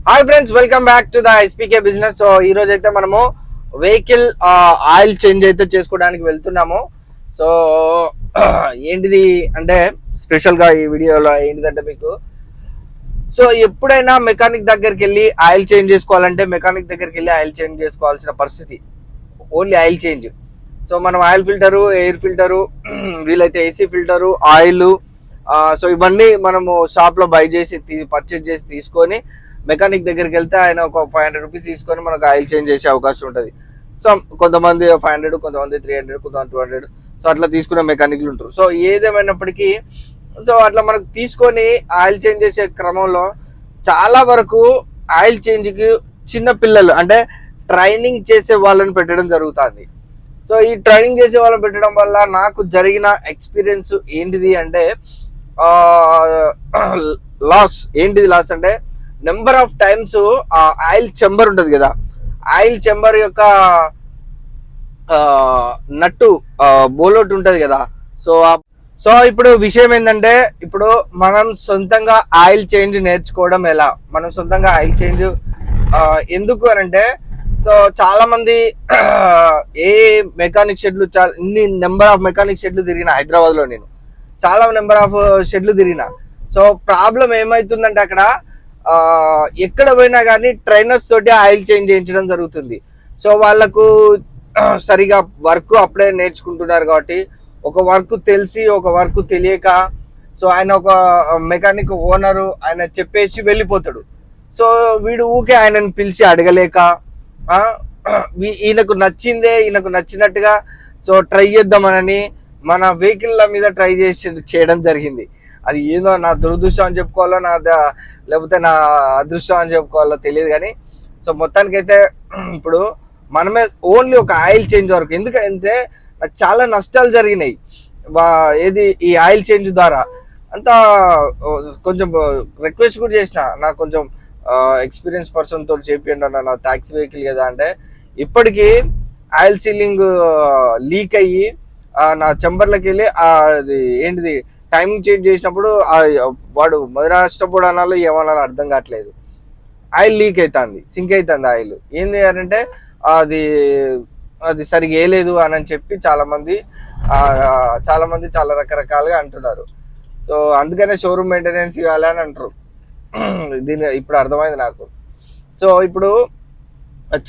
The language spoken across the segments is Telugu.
Hi friends, welcome back to the ఎస్పీకే business. So ఈ రోజు అయితే మనము వెహికల్ ఆయిల్ చేంజ్ అయితే చేసుకోవడానికి వెళ్తున్నాము. సో ఏంటిది అంటే స్పెషల్ గా ఈ వీడియోలో ఏంటిదంటే మీకు సో ఎప్పుడైనా మెకానిక్ దగ్గరికి వెళ్ళి ఆయిల్ చేంజ్ చేసుకోవాలంటే మెకానిక్ దగ్గరికి వెళ్ళి ఆయిల్ చేంజ్ చేసుకోవాల్సిన పరిస్థితి ఓన్లీ ఆయిల్ చేంజ్. సో మనం ఆయిల్ ఫిల్టరు, ఎయిర్ ఫిల్టరు, వీలైతే ఏసీ ఫిల్టరు, ఆయిల్, సో ఇవన్నీ మనము షాప్ లో బై చేసి పర్చేజ్ చేసి తీసుకొని మెకానిక్ దగ్గరికి వెళ్తే ఆయన ఒక 500 రూపీస్ తీసుకొని మనకు ఆయిల్ చేంజ్ చేసే అవకాశం ఉంటుంది. సో కొంతమంది 500, కొంతమంది 300, కొంతమంది 200, సో అట్లా తీసుకునే మెకానిక్లు ఉంటారు. సో ఏదేమైనప్పటికీ సో అట్లా మనకు తీసుకొని ఆయిల్ చేంజ్ చేసే క్రమంలో చాలా వరకు ఆయిల్ చేంజ్కి చిన్న పిల్లలు అంటే ట్రైనింగ్ చేసే వాళ్ళని పెట్టడం జరుగుతుంది. సో ఈ ట్రైనింగ్ చేసే వాళ్ళని పెట్టడం వల్ల నాకు జరిగిన ఎక్స్పీరియన్స్ ఏంటిది అంటే లాస్ అంటే నెంబర్ ఆఫ్ టైమ్స్ ఆయిల్ చెంబర్ ఉంటుంది కదా, ఆయిల్ చెంబర్ యొక్క నట్టు బోలోట్ ఉంటది కదా. సో సో ఇప్పుడు విషయం ఏంటంటే ఇప్పుడు మనం సొంతంగా ఆయిల్ చేంజ్ నేర్చుకోవడం ఎలా, మనం సొంతంగా ఆయిల్ చేంజ్ ఎందుకు అని అంటే సో చాలా మంది ఏ మెకానిక్ షెడ్లు ఇన్ని నెంబర్ ఆఫ్ మెకానిక్ షెడ్లు తిరిగిన హైదరాబాద్ లో, నేను చాలా నెంబర్ ఆఫ్ షెడ్లు తిరిగిన. సో ప్రాబ్లం ఏమైతుందంటే అక్కడ ఎక్కడ పోయినా కానీ ట్రైనర్స్ తోటి ఆయిల్ చేంజ్ చేయించడం జరుగుతుంది. సో వాళ్ళకు సరిగా వర్క్ అప్పుడే నేర్చుకుంటున్నారు కాబట్టి ఒక వర్క్ తెలిసి ఒక వర్క్ తెలియక సో ఆయన ఒక మెకానిక్ ఓనరు ఆయన చెప్పేసి వెళ్ళిపోతాడు. సో వీడు ఊకే ఆయనను పిలిచి అడగలేక ఈయనకు నచ్చినట్టుగా సో ట్రై చేద్దామనని మన వెహికల్ల మీద ట్రై చేయడం జరిగింది. అది ఏదో నా దురదృష్టం అని చెప్పుకోవాలో లేకపోతే నా అదృష్టం అని చెప్పుకోవాలో తెలియదు కానీ సో మొత్తానికైతే ఇప్పుడు మనమే ఓన్లీ ఒక ఆయిల్ చేంజ్ వరకు, ఎందుకంటే నాకు చాలా నష్టాలు జరిగినాయి ఏది ఈ ఆయిల్ చేంజ్ ద్వారా. అంతా కొంచెం రిక్వెస్ట్ కూడా చేసిన, నాకు కొంచెం ఎక్స్పీరియన్స్ పర్సన్ తోటి చేపియండి అన్న, నా ట్యాక్సీ వెహికల్ కదా అంటే ఇప్పటికీ ఆయిల్ సీలింగ్ లీక్ అయ్యి నా చెంబర్లకి వెళ్ళి అది ఏంటిది టైమింగ్ చేంజ్ చేసినప్పుడు వాడు మొదటి నష్టపోడు అనాలో ఏమన్నా అర్థం కావట్లేదు. ఆయిల్ లీక్ అవుతుంది, సింక్ అవుతుంది ఆయిల్. ఏంది అంటే అది అది సరిగా వేయలేదు అని చెప్పి చాలా మంది చాలా రకరకాలుగా అంటున్నారు. సో అందుకనే షోరూమ్ మెయింటెనెన్స్ ఇవ్వాలి అని అంటారు. దీని ఇప్పుడు అర్థమైంది నాకు. సో ఇప్పుడు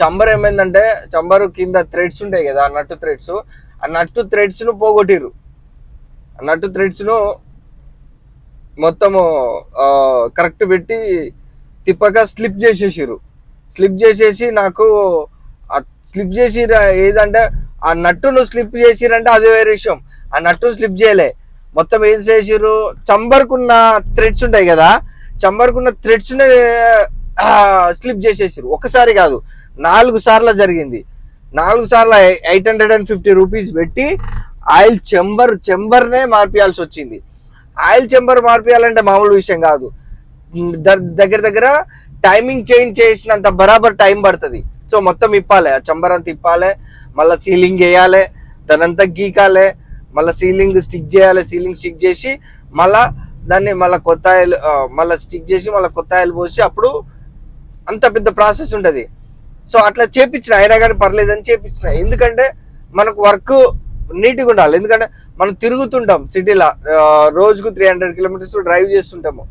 చంబర్ ఏమైందంటే చంబరు కింద థ్రెడ్స్ ఉంటాయి కదా, నట్టు థ్రెడ్స్, ఆ నట్టు థ్రెడ్స్ను పోగొట్టిరు. నట్టు థ్రెడ్స్ను మొత్తము కరెక్ట్ పెట్టి తిప్పగా స్లిప్ చేసేసి నాకు స్లిప్ చేసి ఏదంటే ఆ నట్టును స్లిప్ చేసిరంటే అదే వేరే విషయం. ఆ నట్టును స్లిప్ చేయలే, మొత్తం ఏం చేసిర్రు, చంబర్కున్న థ్రెడ్స్ ఉంటాయి కదా, చంబర్కున్న థ్రెడ్స్ని స్లిప్ చేసేసారు. ఒకసారి కాదు 4 సార్లు జరిగింది. 4 సార్లు 850 రూపీస్ పెట్టి ఆయిల్ చెంబర్నే మార్పియాల్సి వచ్చింది. ఆయిల్ చెంబర్ మార్పియాలంటే మామూలు విషయం కాదు. దగ్గర టైమింగ్ చేంజ్ చేసినంత బరాబర్ టైం పడుతుంది. సో మొత్తం ఇప్పాలి, ఆ చెంబర్ అంతా ఇప్పాలి, మళ్ళీ సీలింగ్ వేయాలి, దానంతా గీకాలి, మళ్ళీ సీలింగ్ స్టిక్ చేయాలి, సీలింగ్ స్టిక్ చేసి మళ్ళా దాన్ని మళ్ళీ కొత్త ఆయిల్ మళ్ళీ స్టిక్ చేసి మళ్ళీ కొత్త ఆయిల్ పోసి అప్పుడు అంత పెద్ద ప్రాసెస్ ఉంటుంది. సో అట్లా చేపించిన అయినా కానీ పర్లేదని చేపించిన, ఎందుకంటే మనకు వర్క్ నీట్గా ఉండాలి. ఎందుకంటే మనం తిరుగుతుంటాం సిటీలో, రోజుకు 300 కిలోమీటర్స్ డ్రైవ్ చేస్తుంటాము.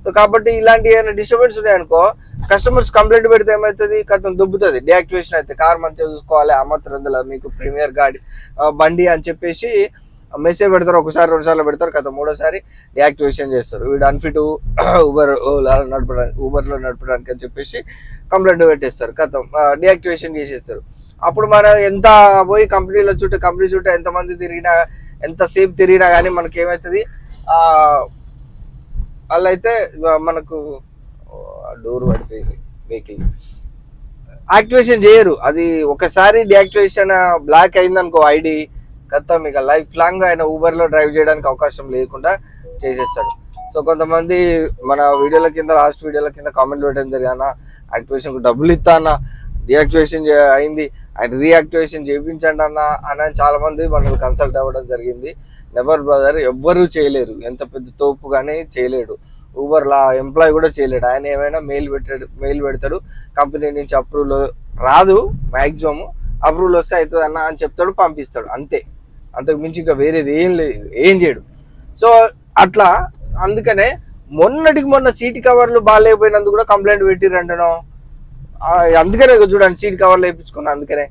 సో కాబట్టి ఇలాంటి ఏమైనా డిస్టర్బెన్స్ ఉన్నాయనుకో, కస్టమర్స్ కంప్లైంట్ పెడితే ఏమవుతుంది, కథం దుబ్బుతుంది, డియాక్టివేషన్ అయితే కార్ మంచిగా చూసుకోవాలి, అమ్మత్రందులో మీకు ప్రీమియర్ బండి అని చెప్పేసి మెసేజ్ పెడతారు. ఒకసారి 2 సార్లు పెడతారు, కథ 3వ సారి డియాక్టివేషన్ చేస్తారు. వీడు అన్ఫిట్ ఊబర్లో నడపడానికి అని చెప్పేసి కంప్లైంట్ పెట్టేస్తారు, కథం డియాక్టివేషన్ చేసేస్తారు. అప్పుడు మనం ఎంత పోయి కంపెనీ చుట్టూ ఎంతమంది తిరిగినా ఎంతసేపు తిరిగినా కానీ మనకి ఏమవుతుంది, వాళ్ళైతే మనకు డోర్ పడిపోయింది, వెహికల్ యాక్టివేషన్ చేయరు. అది ఒకసారి డియాక్టివేషన్ బ్లాక్ అయిందనుకో ఐడి, కథం ఇక లైఫ్ లాంగ్ ఆయన ఊబర్లో డ్రైవ్ చేయడానికి అవకాశం లేకుండా చేసేస్తాడు. సో కొంతమంది మన లాస్ట్ వీడియోల కింద కామెంట్ పెట్టడం జరిగిన యాక్టివేషన్కు డబ్బులు ఇస్తా అన్న, డియాక్టివేషన్ అయింది, ఆయన రీయాక్టివేషన్ చేయించండి అని చాలా మంది మనకు కన్సల్ట్ అవ్వడం జరిగింది. నెవర్ బ్రదర్, ఎవ్వరూ చేయలేరు, ఎంత పెద్ద తోపు కానీ చేయలేడు. ఊబర్లా ఎంప్లాయ్ కూడా చేయలేడు. ఆయన ఏమైనా మెయిల్ పెడతాడు, కంపెనీ నుంచి అప్రూవల్ రాదు, మ్యాక్సిమం అప్రూవల్ వస్తే అవుతుంది అన్న అని చెప్తాడు, పంపిస్తాడు, అంతే. అంతకు మించి ఇంకా వేరేది ఏం లేదు, ఏం చేయడు. సో అట్లా అందుకనే మొన్నటికి మొన్న సీట్ కవర్లు బాగాలేకపోయినందుకు కూడా కంప్లైంట్ పెట్టిరంటను. అందుకనే చూడండి సీట్ కవర్లు వేయించుకున్నా, అందుకనే.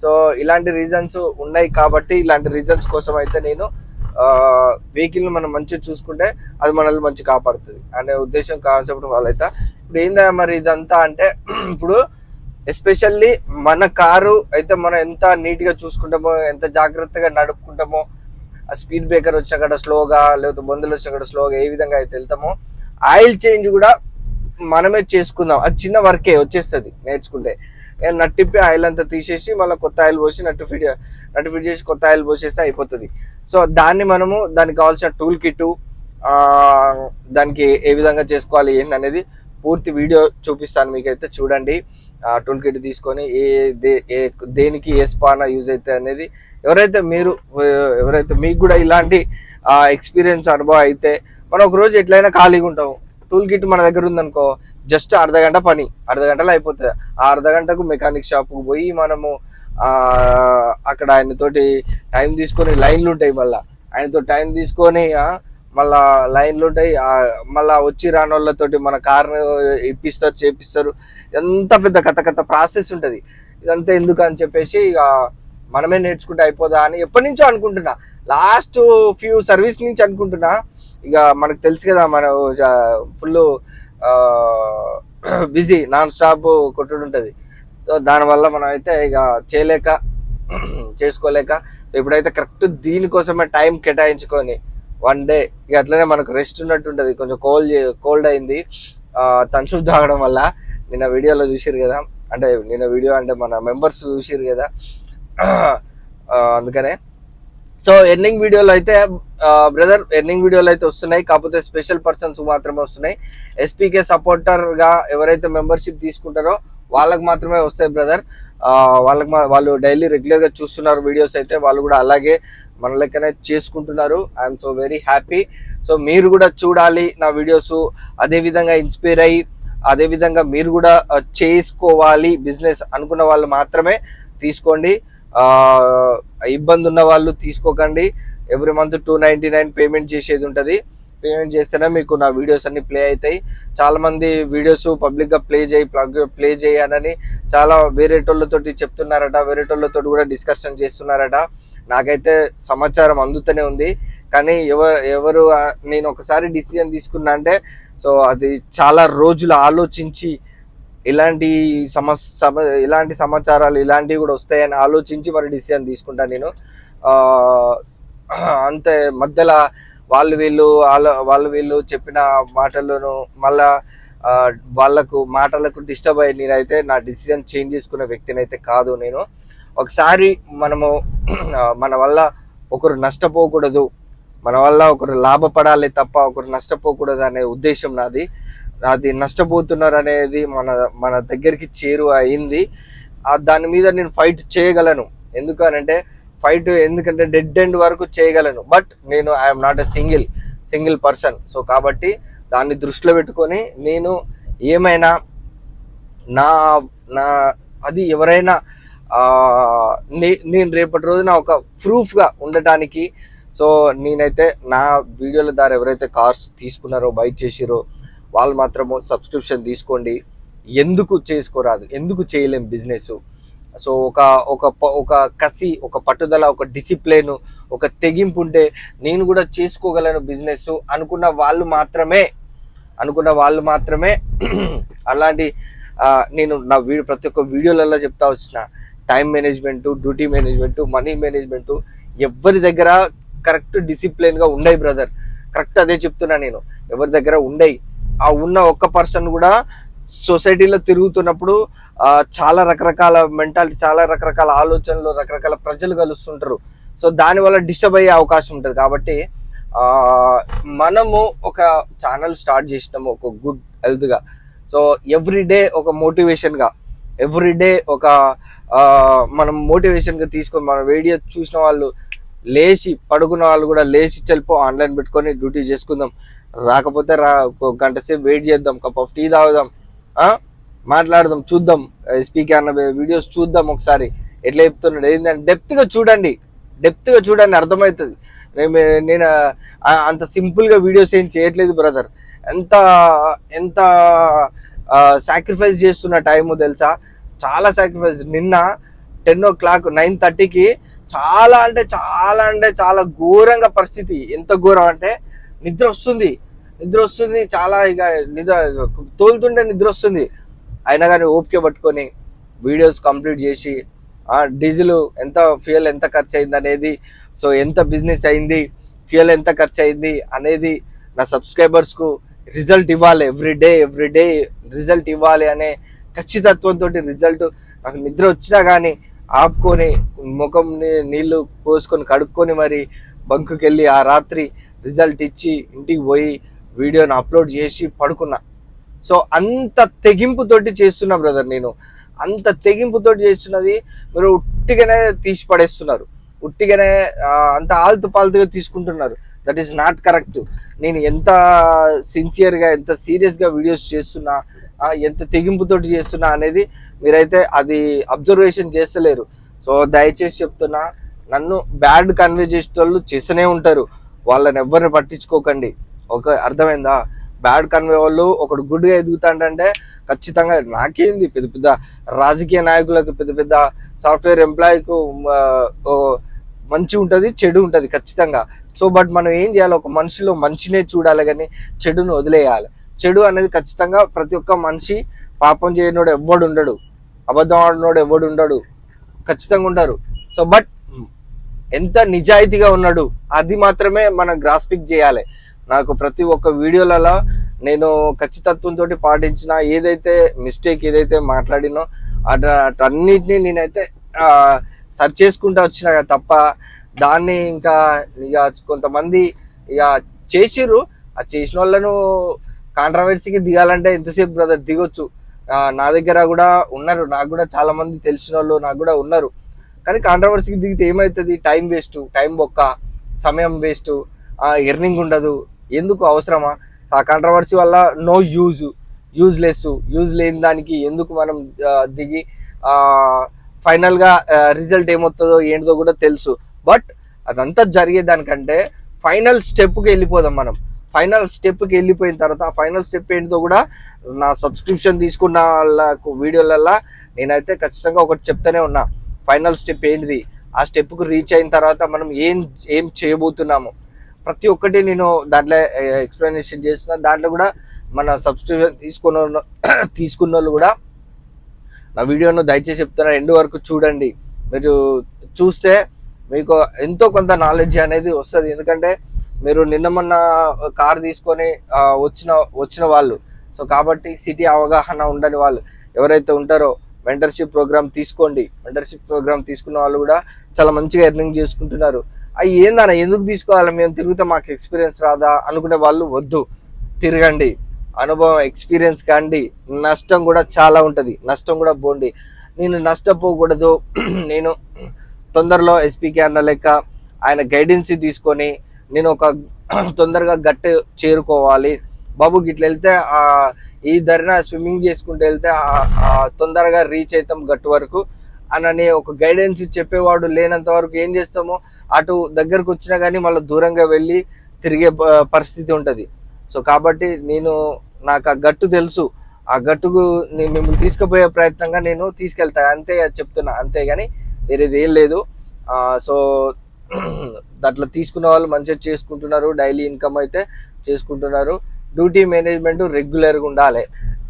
సో ఇలాంటి రీజన్స్ ఉన్నాయి కాబట్టి ఇలాంటి రీజన్స్ కోసం అయితే నేను వెహికల్ని మనం మంచిగా చూసుకుంటే అది మనల్ని మంచి కాపాడుతుంది అనే ఉద్దేశం కాన్సెప్ట్ వాళ్ళైతే. ఇప్పుడు ఏందా మరి ఇదంతా అంటే ఇప్పుడు ఎస్పెషల్లీ మన కారు అయితే మనం ఎంత నీట్గా చూసుకుంటామో, ఎంత జాగ్రత్తగా నడుపుకుంటామో, ఆ స్పీడ్ బ్రేకర్ వచ్చిన కాడ స్లోగా, లేకపోతే బొందలు వచ్చిన కాడ స్లోగా ఏ విధంగా అయితే వెళ్తామో, ఆయిల్ చేంజ్ కూడా మనమే చేసుకుందాం. అది చిన్న వర్కే, వచ్చేస్తుంది నేర్చుకుంటే. నట్టిప్పి ఆయిల్ అంతా తీసేసి మళ్ళీ కొత్త ఆయిల్ పోసి నట్టు ఫిట్ చేసి కొత్త ఆయిల్ పోసేస్తే అయిపోతుంది. సో దాన్ని మనము దానికి కావాల్సిన టూల్ కిట్, దానికి ఏ విధంగా చేసుకోవాలి ఏందనేది పూర్తి వీడియో చూపిస్తాను మీకైతే, చూడండి. టూల్ కిట్ తీసుకొని దేనికి ఏ స్పానా యూజ్ అవుతాయి అనేది ఎవరైతే మీకు కూడా ఇలాంటి ఎక్స్పీరియన్స్ అనుభవం అయితే, మనం ఒక రోజు ఎట్లయినా ఖాళీగా ఉంటాము, టూల్ కిట్ మన దగ్గర ఉందనుకో, జస్ట్ అర్ధగంట పని, అర్ధగంటలో అయిపోతుంది. ఆ అర్ధగంటకు మెకానిక్ షాప్కి పోయి మనము అక్కడ ఆయనతోటి టైం తీసుకొని, లైన్లు ఉంటాయి, మళ్ళీ ఆయనతో టైం తీసుకొని మళ్ళా లైన్లు ఉంటాయి, మళ్ళా వచ్చి రాని వాళ్ళతోటి మన కార్ను ఇప్పిస్తారు, చేపిస్తారు. ఎంత పెద్ద కథ ప్రాసెస్ ఉంటుంది. ఇదంతా ఎందుకు అని చెప్పేసి ఇక మనమే నేర్చుకుంటే అయిపోదా అని ఎప్పటి నుంచో అనుకుంటున్నా, లాస్ట్ ఫ్యూ సర్వీస్ నుంచి అనుకుంటున్నా. ఇక మనకు తెలుసు కదా, మనం ఫుల్ బిజీ, నాన్ స్టాప్ కొట్టుడు ఉంటుంది. సో దానివల్ల మనం అయితే ఇక చేసుకోలేక ఇప్పుడైతే కరెక్ట్ దీనికోసమే టైం కేటాయించుకొని 1 డే ఇక అట్లనే మనకు రెస్ట్ ఉన్నట్టు ఉంటుంది. కొంచెం కోల్డ్ అయింది తన్సూప్ తాగడం వల్ల. నిన్న వీడియోలో చూసిరు కదా, అంటే నిన్న వీడియో అంటే మన మెంబర్స్ చూసిరు కదా, అందుకనే. సో ఎర్నింగ్ వీడియోలు అయితే బ్రదర్ ఎర్నింగ్ వీడియోలు అయితే వస్తున్నాయి, కాకపోతే స్పెషల్ పర్సన్స్ మాత్రమే వస్తున్నాయి. ఎస్పీకే సపోర్టర్గా ఎవరైతే మెంబర్షిప్ తీసుకుంటారో వాళ్ళకి మాత్రమే వస్తాయి బ్రదర్. వాళ్ళు డైలీ రెగ్యులర్గా చూస్తున్నారు వీడియోస్ అయితే, వాళ్ళు కూడా అలాగే మన లెక్కనే చేసుకుంటున్నారు. I'm so very happy. So మీరు కూడా చూడాలి నా వీడియోస్, అదేవిధంగా ఇన్స్పైర్ అయ్యి అదేవిధంగా మీరు కూడా చేసుకోవాలి బిజినెస్ అనుకున్న వాళ్ళు మాత్రమే తీసుకోండి. ఇబ్బంది ఉన్న వాళ్ళు తీసుకోకండి. ఎవ్రీ మంత్ 299 పేమెంట్ చేసేది ఉంటుంది. పేమెంట్ చేస్తేనే మీకు నా వీడియోస్ అన్ని ప్లే అవుతాయి. చాలా మంది వీడియోస్ పబ్లిక్గా ప్లే చేయనని చాలా వేరేటోళ్ళతోటి చెప్తున్నారట, వేరేటోళ్ళతో కూడా డిస్కషన్ చేస్తున్నారట. నాకైతే సమాచారం అందుతూనే ఉంది, కానీ ఎవరు నేను ఒకసారి డిసిజన్ తీసుకున్నా అంటే సో అది చాలా రోజులు ఆలోచించి ఇలాంటి సమాచారాలు ఇలాంటివి కూడా వస్తాయని ఆలోచించి మరి డిసిజన్ తీసుకుంటాను నేను. అంతే మధ్యలో వాళ్ళు వీళ్ళు చెప్పిన మాటలను మళ్ళా మాటలకు డిస్టర్బ్ అయ్యి నేనైతే నా డిసిజన్ చేంజ్ చేసుకునే వ్యక్తిని అయితే కాదు నేను. ఒకసారి మనము మన వల్ల ఒకరు నష్టపోకూడదు, మన వల్ల ఒకరు లాభపడాలి తప్ప ఒకరు నష్టపోకూడదు అనే ఉద్దేశం నాది. అది నష్టపోతున్నారు అనేది మన దగ్గరికి చేరువ అయింది. దాని మీద నేను ఫైట్ చేయగలను. ఎందుకంటే డెడ్ ఎండ్ వరకు చేయగలను. బట్ నేను I'm not a single person. So కాబట్టి దాన్ని దృష్టిలో పెట్టుకొని నేను ఏమైనా అది ఎవరైనా నేను రేపటి రోజున ఒక ప్రూఫ్గా ఉండటానికి, సో నేనైతే నా వీడియోల ద్వారా ఎవరైతే కార్స్ తీసుకున్నారో, బై చేసిరో వాళ్ళు మాత్రము సబ్స్క్రిప్షన్ తీసుకోండి. ఎందుకు చేసుకోరాదు, ఎందుకు చేయలేం బిజినెస్? సో ఒక కసి, ఒక పట్టుదల, ఒక డిసిప్లిన్, ఒక తెగింపు ఉంటే నేను కూడా చేసుకోగలను బిజినెస్ అనుకున్న వాళ్ళు మాత్రమే అలాంటి నేను నా ప్రతి ఒక్క వీడియోలలో చెప్తా వచ్చిన time management, duty management, money management ఎవరి దగ్గర కరెక్ట్ డిసిప్లిన్గా ఉండయి బ్రదర్. కరెక్ట్ అదే చెప్తున్నా నేను, ఎవరి దగ్గర ఉండయి. ఆ ఉన్న ఒక్క పర్సన్ కూడా సొసైటీలో తిరుగుతున్నప్పుడు చాలా రకరకాల మెంటాలిటీ, చాలా రకరకాల ఆలోచనలు, రకరకాల ప్రజలు కలుస్తుంటారు. సో దానివల్ల డిస్టర్బ్ అయ్యే అవకాశం ఉంటుంది. కాబట్టి మనము ఒక ఛానల్ స్టార్ట్ చేసినాము ఒక గుడ్ హెల్త్గా. సో ఎవ్రీడే ఒక మోటివేషన్గా, ఎవ్రీడే ఒక మనం మోటివేషన్గా తీసుకొని మన వీడియో చూసిన వాళ్ళు లేచి పడుకున్న వాళ్ళు కూడా లేచి చెల్పో ఆన్లైన్ పెట్టుకొని డ్యూటీ చేసుకుందాం. రాకపోతే ఒక గంట సేపు వెయిట్ చేద్దాం, కప్ ఆఫ్ టీ తాగుదాం, మాట్లాడదాం, చూద్దాం స్పీకర్ అన్న వీడియోస్ చూద్దాం ఒకసారి ఎట్లా చెప్తున్నాడు ఏంటంటే డెప్త్గా చూడండి అర్థమవుతుంది. నేను అంత సింపుల్గా వీడియోస్ ఏం చేయట్లేదు బ్రదర్. ఎంత ఎంత సాక్రిఫైస్ చేస్తున్న టైము తెలుసా, చాలా సాక్రిఫైస్. నిన్న 10 o'clock 9:30కి చాలా అంటే చాలా అంటే చాలా ఘోరంగా పరిస్థితి. ఎంత ఘోరం అంటే నిద్ర వస్తుంది చాలా, ఇక నిద్ర తోలుతుంటే నిద్ర వస్తుంది. అయినా కానీ ఓపిక పట్టుకొని వీడియోస్ కంప్లీట్ చేసి డీజిల్ ఎంత, ఫ్యూయల్ ఎంత ఖర్చు అయింది అనేది, సో ఎంత బిజినెస్ అయింది, ఫ్యూయల్ ఎంత ఖర్చు అయింది అనేది నా సబ్స్క్రైబర్స్కు రిజల్ట్ ఇవ్వాలి. ఎవ్రీడే రిజల్ట్ ఇవ్వాలి అనే ఖచ్చితత్వంతో రిజల్ట్, నాకు నిద్ర వచ్చినా కానీ ఆపుకొని ముఖం నీళ్లు పోసుకొని కడుక్కొని మరి బంకుకి వెళ్ళి ఆ రాత్రి రిజల్ట్ ఇచ్చి ఇంటికి పోయి వీడియోని అప్లోడ్ చేసి పడుకున్నా. సో అంత తెగింపుతోటి చేస్తున్నా బ్రదర్ నేను. అంత తెగింపుతోటి చేస్తున్నది మీరు ఉట్టిగానే తీసి పడేస్తున్నారు, ఉట్టిగానే అంత పాల్తుగా తీసుకుంటున్నారు. That is not correct. నేను ఎంత సిన్సియర్గా ఎంత సీరియస్గా వీడియోస్ చేస్తున్నా, ఎంత తెగింపుతోటి చేస్తున్నా అనేది మీరైతే అది అబ్జర్వేషన్ చేస్తలేరు. సో దయచేసి చెప్తున్నా, నన్ను బ్యాడ్ కన్వే చేసే వాళ్ళు చేస్తూనే ఉంటారు, వాళ్ళని ఎవరిని పట్టించుకోకండి. ఓకే, అర్థమైందా? బ్యాడ్ కన్వే వాళ్ళు ఒకడు గుడ్గా ఎదుగుతాడంటే ఖచ్చితంగా నాకేంది, పెద్ద పెద్ద రాజకీయ నాయకులకు, పెద్ద పెద్ద సాఫ్ట్వేర్ ఎంప్లాయీకు మంచి ఉంటుంది, చెడు ఉంటుంది ఖచ్చితంగా. సో బట్ మనం ఏం చేయాలి, ఒక మనిషిలో మంచినే చూడాలి కానీ చెడును వదిలేయాలి. చెడు అనేది ఖచ్చితంగా ప్రతి ఒక్క మనిషి, పాపం చేయనోడు ఎవ్వడు ఉండడు, అబద్ధం ఆడినోడు ఎవడు ఉండడు, ఖచ్చితంగా ఉంటారు. సో బట్ ఎంత నిజాయితీగా ఉన్నాడు అది మాత్రమే మనం గ్రాస్పిక్ చేయాలి. నాకు ప్రతి ఒక్క వీడియోలలో నేను ఖచ్చితత్వంతో పాటించిన ఏదైతే మిస్టేక్ ఏదైతే మాట్లాడినో అన్నిటినీ నేనైతే సర్చ్ చేసుకుంటూ వచ్చినా తప్ప దాన్ని ఇంకా ఇక కొంతమంది ఇక చేసిర్రు. ఆ చేసిన వాళ్ళను కాంట్రవర్సీకి దిగాలంటే ఎంతసేపు బ్రదర్ దిగొచ్చు. నా దగ్గర కూడా ఉన్నారు, నాకు కూడా చాలా మంది తెలిసిన వాళ్ళు నాకు కూడా ఉన్నారు. కానీ కాంట్రవర్సీకి దిగితే ఏమవుతుంది, టైం వేస్ట్, టైం బొక్క, సమయం వేస్ట్, ఎర్నింగ్ ఉండదు. ఎందుకు అవసరమా? ఆ కాంట్రవర్సీ వల్ల నో యూజ్ లేని దానికి ఎందుకు మనం దిగి ఫైనల్గా రిజల్ట్ ఏమవుతుందో ఏంటో కూడా తెలుసు. బట్ అదంతా జరిగేదానికంటే ఫైనల్ స్టెప్కి వెళ్ళిపోదాం మనం. ఫైనల్ స్టెప్కి వెళ్ళిపోయిన తర్వాత ఆ ఫైనల్ స్టెప్ ఏంటో కూడా నా సబ్స్క్రిప్షన్ తీసుకున్న వాళ్ళకు వీడియోలల్లో నేనైతే ఖచ్చితంగా ఒకటి చెప్తానే ఉన్నా. ఫైనల్ స్టెప్ ఏంటిది, ఆ స్టెప్కు రీచ్ అయిన తర్వాత మనం ఏం చేయబోతున్నాము ప్రతి ఒక్కటి నేను దాంట్లో ఎక్స్ప్లెనేషన్ చేస్తున్నాను. దాంట్లో కూడా మన సబ్స్క్రిప్షన్ తీసుకున్న వాళ్ళు కూడా నా వీడియోను దయచేసి చెప్తున్నా, ఎండ్ వరకు చూడండి. మీరు చూస్తే మీకు ఎంతో కొంత నాలెడ్జ్ అనేది వస్తుంది. ఎందుకంటే మీరు నిన్న మొన్న కార్ తీసుకొని వచ్చిన వాళ్ళు, సో కాబట్టి సిటీ అవగాహన ఉండని వాళ్ళు ఎవరైతే ఉంటారో మెంటర్షిప్ ప్రోగ్రామ్ తీసుకోండి. మెంటర్షిప్ ప్రోగ్రామ్ తీసుకున్న వాళ్ళు కూడా చాలా మంచిగా ఎర్నింగ్ చేసుకుంటున్నారు. అవి ఏందన్నా ఎందుకు తీసుకోవాలి, మేము తిరిగితే మాకు ఎక్స్పీరియన్స్ రాదా అనుకునే వాళ్ళు వద్దు, తిరగండి, అనుభవం ఎక్స్పీరియన్స్ కాండి. నష్టం కూడా చాలా ఉంటుంది, నష్టం కూడా పోండి. నేను నష్టపోకూడదు, నేను తొందరలో ఎస్పీకే అన్న లెక్క ఆయన గైడెన్స్ తీసుకొని నేను ఒక తొందరగా గట్టు చేరుకోవాలి బాబు, గిట్ల వెళ్తే ఈ ధరన స్విమ్మింగ్ చేసుకుంటూ వెళ్తే తొందరగా రీచ్ అవుతాం గట్టు వరకు అని ఒక గైడెన్స్ చెప్పేవాడు లేనంత వరకు ఏం చేస్తామో అటు దగ్గరకు వచ్చినా కానీ మళ్ళీ దూరంగా వెళ్ళి తిరిగే పరిస్థితి ఉంటుంది. సో కాబట్టి నాకు ఆ గట్టు తెలుసు, ఆ గట్టుకు నేను మిమ్మల్ని తీసుకుపోయే ప్రయత్నంగా నేను తీసుకెళ్తా అంతే చెప్తున్నా, అంతేగాని వేరేది ఏం లేదు. సో దాంట్లో తీసుకున్న వాళ్ళు మంచిగా చేసుకుంటున్నారు, డైలీ ఇన్కమ్ అయితే చేసుకుంటున్నారు. డ్యూటీ మేనేజ్మెంట్ రెగ్యులర్గా ఉండాలి,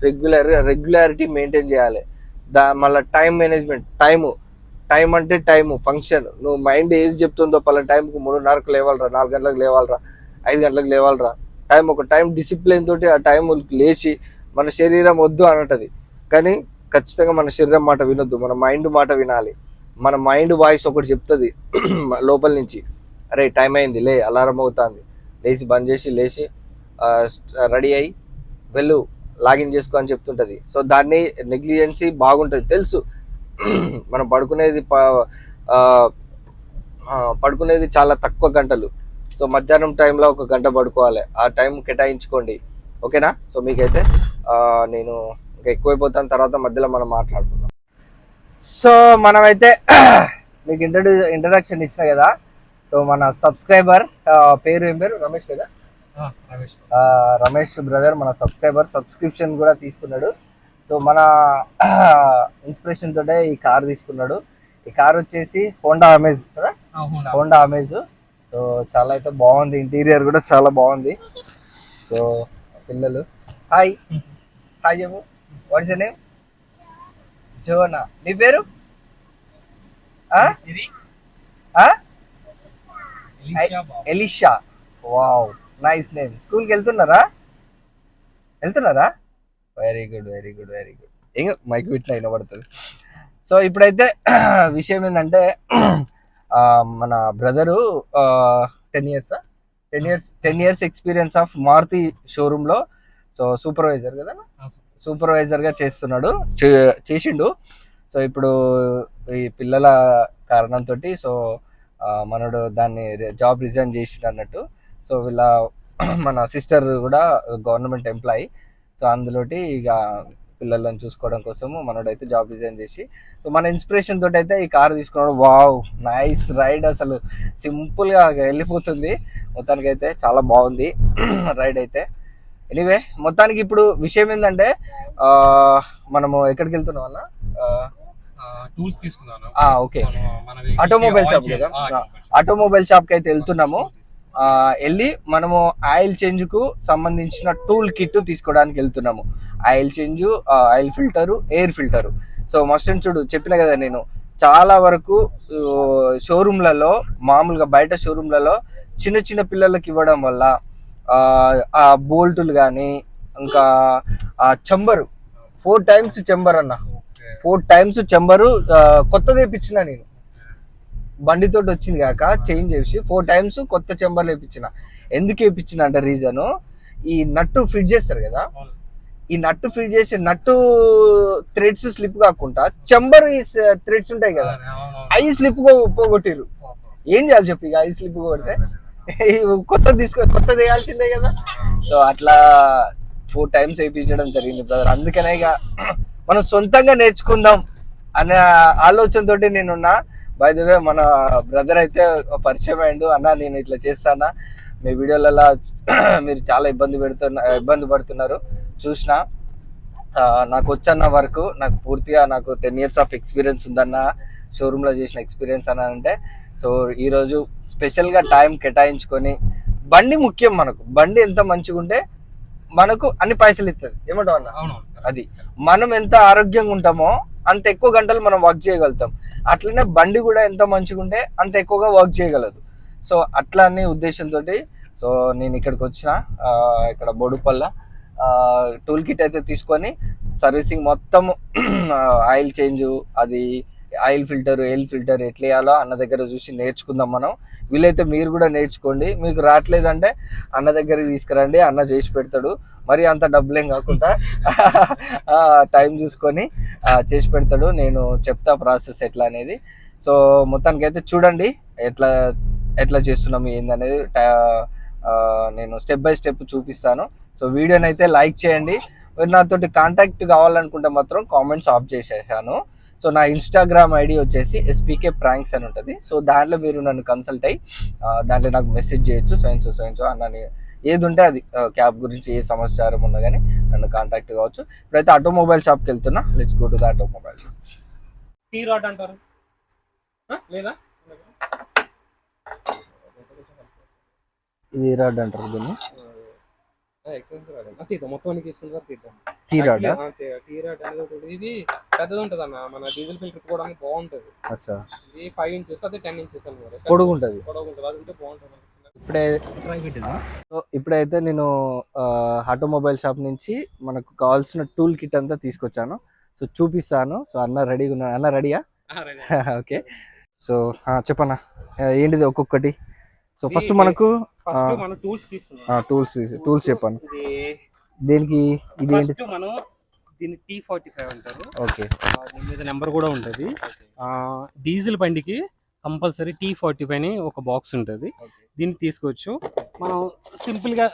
రెగ్యులారిటీ మెయింటైన్ చేయాలి. మళ్ళీ టైం మేనేజ్మెంట్, టైం అంటే టైము ఫంక్షన్. నువ్వు మైండ్ ఏది చెప్తుందో పలానా టైంకు 3:30కు లేవాలరా, 4 గంటలకు లేవాలరా, 5 గంటలకు లేవాలరా, ఒక టైం డిసిప్లిన్ తోటి ఆ టైం లేచి మన శరీరం వద్దు అంటది, కానీ ఖచ్చితంగా మన శరీరం మాట వినొద్దు, మన మైండ్ మాట వినాలి. మన మైండ్ వాయిస్ ఒకటి చెప్తుంది లోపల నుంచి, అరే టైం అయింది లే, అలారం అవుతుంది, లేచి బంద్ చేసి లేచి రెడీ అయ్యి వెళ్ళు, లాగిన్ చేసుకో అని చెప్తుంటుంది. సో దాన్ని నెగ్లిజెన్సీ బాగుంటుంది తెలుసు. మనం పడుకునేది చాలా తక్కువ గంటలు. సో మధ్యాహ్నం టైంలో 1 గంట పడుకోవాలి, ఆ టైం కేటాయించుకోండి, ఓకేనా? సో మీకైతే నేను ఇంకా ఎక్కువైపోతాను, తర్వాత మధ్యలో మనం మాట్లాడుకుందాం. సో మనమైతే మీకు ఇంట్రడక్షన్ ఇచ్చిన కదా. సో మన సబ్స్క్రైబర్ పేరు ఏం పేరు? రమేష్ కదా? రమేష్ బ్రదర్ మన సబ్స్క్రిప్షన్ కూడా తీసుకున్నాడు. సో మన ఇన్స్పిరేషన్ తోటే ఈ కార్ తీసుకున్నాడు. ఈ కార్ వచ్చేసి హోండా అమేజ్ కదా, హోండా అమేజ్. సో చాలా అయితే బాగుంది, ఇంటీరియర్ కూడా చాలా బాగుంది. సో పిల్లలు హాయ్ హాయ్ చెప్పు, వాట్స్ యువర్ నేమ్? జోనా. నీ పేరు? ఎలిషా. Wow, nice name. స్కూల్కి వెళ్తున్నారా? Very good very good very good. ఏం మైక్ పెట్టినా వినబడుతుంది. సో ఇప్పుడైతే విషయం ఏంటంటే మన brother 10 years experience of Maruti షోరూంలో సో సూపర్వైజర్ కదా, సూపర్వైజర్గా చేసిండు. సో ఇప్పుడు ఈ పిల్లల కారణంతో సో మనడు దాన్ని జాబ్ రిజైన్ చేసిండు అన్నట్టు. సో వీళ్ళ మన సిస్టర్ కూడా గవర్నమెంట్ ఎంప్లాయీ. సో అందులోటి ఇక పిల్లలను చూసుకోవడం కోసము మనోడైతే జాబ్ రిజైన్ చేసి సో మన ఇన్స్పిరేషన్ తోటి అయితే ఈ కార్ తీసుకున్నాడు. వావ్, నైస్ రైడ్, అసలు సింపుల్గా వెళ్ళిపోతుంది. మొత్తానికైతే చాలా బాగుంది రైడ్ అయితే. ఎనీవే మొత్తానికి ఇప్పుడు విషయం ఏంటంటే మనము ఎక్కడికి వెళ్తున్నాం అన్న? టూల్స్ తీసుకున్నాను. ఓకే, ఆటోమొబైల్ షాప్ కదా, ఆటోమొబైల్ షాప్కి అయితే వెళ్తున్నాము. వెళ్ళి మనము ఆయిల్ చేంజ్ కు సంబంధించిన టూల్ కిట్ తీసుకోవడానికి వెళ్తున్నాము. Oil change, oil filter, air filter. So must and చూడు చెప్పిన కదా నేను, చాలా వరకు షోరూమ్లలో మామూలుగా బయట షోరూమ్లలో చిన్న చిన్న పిల్లలకి ఇవ్వడం వల్ల ఆ బోల్టులు కానీ ఇంకా చెంబరు 4 times చెంబర్ అన్న, 4 times చెంబరు కొత్తది వేయించిన నేను. బండితోటి వచ్చింది కాక చేంజ్ చేసి 4 times కొత్త చెంబర్లు వేయించిన. ఎందుకు వేయించిన అంటే రీజను, ఈ నట్టు ఫిట్ చేస్తారు కదా, ఈ నట్టు ఫిట్ చేసే నట్టు థ్రెడ్స్ స్లిప్ కాకుండా చెంబర్ థ్రెడ్స్ ఉంటాయి కదా, అవి స్లిప్ పోగొట్టిరు. ఏం చేయాలి చెప్పి, ఇక అవి స్లిప్ కొడితే కొత్తది వేయాల్సిందే కదా. సో అట్లా 4 times వేయించడం జరిగింది బ్రదర్. అందుకనే ఇక మనం సొంతంగా నేర్చుకుందాం అనే ఆలోచనతోటి నేనున్నా. బై ద వే మన బ్రదర్ అయితే పరిచయం అయ్యిండు. అన్న నేను ఇట్లా చేస్తానా, మీ వీడియోలలో మీరు చాలా ఇబ్బంది పడుతున్నారు చూసిన, నాకు వచ్చన్న వరకు నాకు పూర్తిగా నాకు 10 years ఆఫ్ ఎక్స్పీరియన్స్ ఉందన్న, షోరూంలో చేసిన ఎక్స్పీరియన్స్ అని అంటే. సో ఈరోజు స్పెషల్గా టైం కేటాయించుకొని, బండి ముఖ్యం మనకు, బండి ఎంత మంచిగా ఉంటే మనకు అన్ని పైసలు ఇస్తుంది. ఏమంటావు అన్న? అది మనం ఎంత ఆరోగ్యంగా ఉంటామో అంత ఎక్కువ గంటలు మనం వర్క్ చేయగలుగుతాం. అట్లనే బండి కూడా ఎంత మంచిగా ఉంటే అంత ఎక్కువగా వర్క్ చేయగలదు. సో అట్లా అనే ఉద్దేశంతో సో నేను ఇక్కడికి వచ్చిన, ఇక్కడ బోడుపల్ల టూల్ కిట్ అయితే తీసుకొని సర్వీసింగ్ మొత్తం ఆయిల్ చేంజ్, అది ఆయిల్ ఫిల్టర్, ఎయిల్ ఫిల్టర్ ఎట్లా వేయాలో అన్న దగ్గర చూసి నేర్చుకుందాం మనం. వీలైతే మీరు కూడా నేర్చుకోండి. మీకు రావట్లేదంటే అన్న దగ్గరికి తీసుకురండి, అన్న చేసి పెడతాడు. మరి అంత డబ్బులేం కాకుండా టైం చూసుకొని చేసి పెడతాడు. నేను చెప్తా ప్రాసెస్ ఎట్లా అనేది. సో మొత్తానికి అయితే చూడండి ఎట్లా చేస్తున్నాము ఏందనేది నేను స్టెప్ బై స్టెప్ చూపిస్తాను. సో వీడియోని అయితే లైక్ చేయండి. మీరు నాతోటి కాంటాక్ట్ కావాలనుకుంటే మాత్రం కామెంట్స్ ఆఫ్ చేసేసాను. సో నా ఇన్స్టాగ్రామ్ ఐడి వచ్చేసి SPK ప్రాంక్స్ అని ఉంటుంది. సో దాంట్లో మీరు నన్ను కన్సల్ట్ అయ్యి దాంట్లో నాకు మెసేజ్ చేయొచ్చు. సో అన్న ఏది ఉంటే అది, క్యాబ్ గురించి ఏ సమాచారం ఉన్నా కానీ నన్ను కాంటాక్ట్ కావచ్చు. ఇప్పుడైతే ఆటోమొబైల్ షాప్కి వెళ్తున్నా. Let's go to the automobile shop. T rod అంటారు లేదా? ఇది రాడ్ అంటారు దీన్ని, మొత్తం తీసుకుంటారు. టీ రాడ్ అనేది ఇది పెద్దది ఉంటుంది అన్న, మన డీజిల్ ఫిల్ తిప్పుకోవడానికి బాగుంటుంది. ఇది 5 inches, అదే 10 inches అన్నమాట, పొడుగుంటుంది. అది ఉంటే బాగుంటుంది. ఇప్పుడైతే నేను ఆటోమొబైల్ షాప్ నుంచి మనకు కావాల్సిన టూల్ కిట్ అంతా తీసుకొచ్చాను. సో చూపిస్తాను. సో అన్న రెడీగా ఉన్నాను. అన్న రెడీయా? ఓకే. సో చెప్పన్నా ఏంటిది ఒక్కొక్కటి. సో ఫస్ట్ మనకు టూల్స్ చెప్పాను. దేనికి? ఇది ఏంటి? మనం దీన్ని T45 అంటారు. ఓకే, దీని మీద నెంబర్ కూడా ఉంటుంది. డీజిల్ బండికి కంపల్సరీ T45 అని ఒక బాక్స్ ఉంటుంది. దీన్ని తీసుకోవచ్చు. మనం సింపుల్గా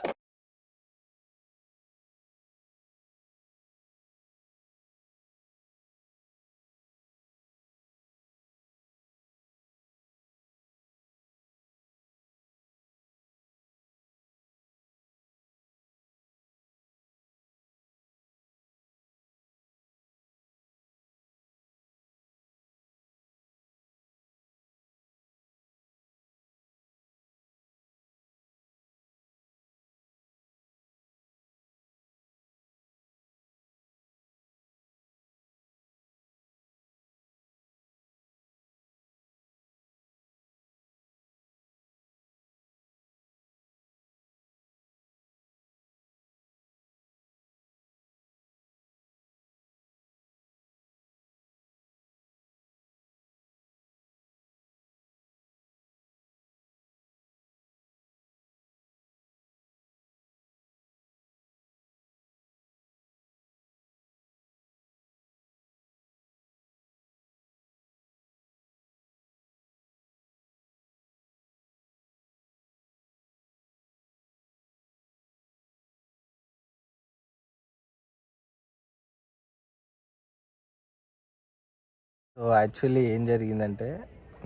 సో యాక్చువల్లీ ఏం జరిగిందంటే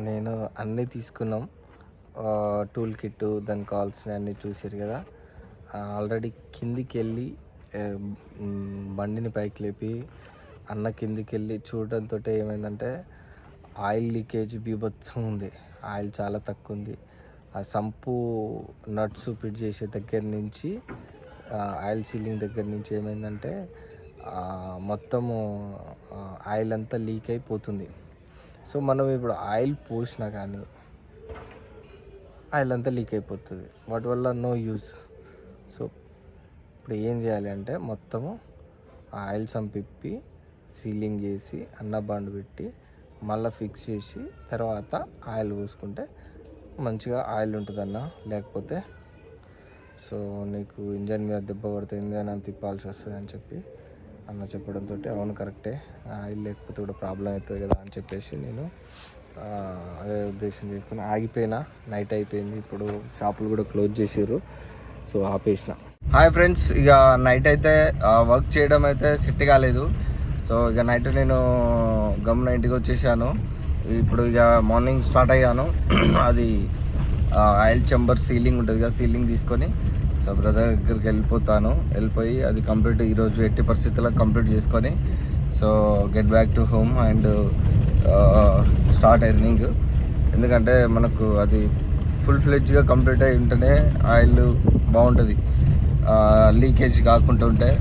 నేను అన్నీ తీసుకున్నాం, టూల్ కిట్ దానికి కావాల్సిన అన్నీ చూసారు కదా. ఆల్రెడీ కిందికి వెళ్ళి బండిని పైకి లేపి అన్న కిందికి వెళ్ళి చూడడంతో ఏమైందంటే ఆయిల్ లీకేజ్ బీభత్సం ఉంది, ఆయిల్ చాలా తక్కువ ఉంది. ఆ సంపు నట్స్ ఫిట్ చేసే దగ్గర నుంచి ఆయిల్ సీలింగ్ దగ్గర నుంచి ఏమైందంటే మొత్తము ఆయిల్ అంతా లీక్ అయిపోతుంది. సో మనం ఇప్పుడు ఆయిల్ పోసినా కానీ ఆయిల్ అంతా లీక్ అయిపోతుంది, వాటి వల్ల నో యూజ్. సో ఇప్పుడు ఏం చేయాలి అంటే మొత్తము ఆయిల్ సంపిప్పి సీలింగ్ చేసి అన్న బాండ్ పెట్టి మళ్ళీ ఫిక్స్ చేసి తర్వాత ఆయిల్ పోసుకుంటే మంచిగా ఆయిల్ ఉంటుందన్న. లేకపోతే సో నీకు ఇంజన్ మీద దెబ్బ పడితే ఇంజన్ అని తిప్పాల్సి వస్తుంది అని చెప్పి అన్న చెప్పడంతో అవును కరెక్టే, ఆయిల్ లేకపోతే కూడా ప్రాబ్లం అవుతుంది కదా అని చెప్పేసి నేను అదే ఉద్దేశం చేసుకుని ఆగిపోయినా. నైట్ అయిపోయింది, ఇప్పుడు షాపులు కూడా క్లోజ్ చేసారు, సో ఆపేసిన. హాయ్ ఫ్రెండ్స్, ఇక నైట్ అయితే వర్క్ చేయడం అయితే సెట్ కాలేదు. సో ఇక నైట్ నేను గమ్మున ఇంటికి వచ్చేసాను. ఇప్పుడు ఇక మార్నింగ్ స్టార్ట్ అయ్యాను. అది ఆయిల్ చెంబర్ సీలింగ్ ఉంటుంది కదా, సీలింగ్ తీసుకొని సో బ్రదర్ దగ్గరికి వెళ్ళిపోయి అది కంప్లీట్ ఈరోజు ఎట్టి పరిస్థితుల్లో కంప్లీట్ చేసుకొని so get back to home and start earning. ఎందుకంటే మనకు అది ఫుల్ ఫ్లెడ్జ్గా కంప్లీట్ అయి ఉంటేనే ఆయిల్ బాగుంటుంది, లీకేజ్ కాకుండా ఉంటే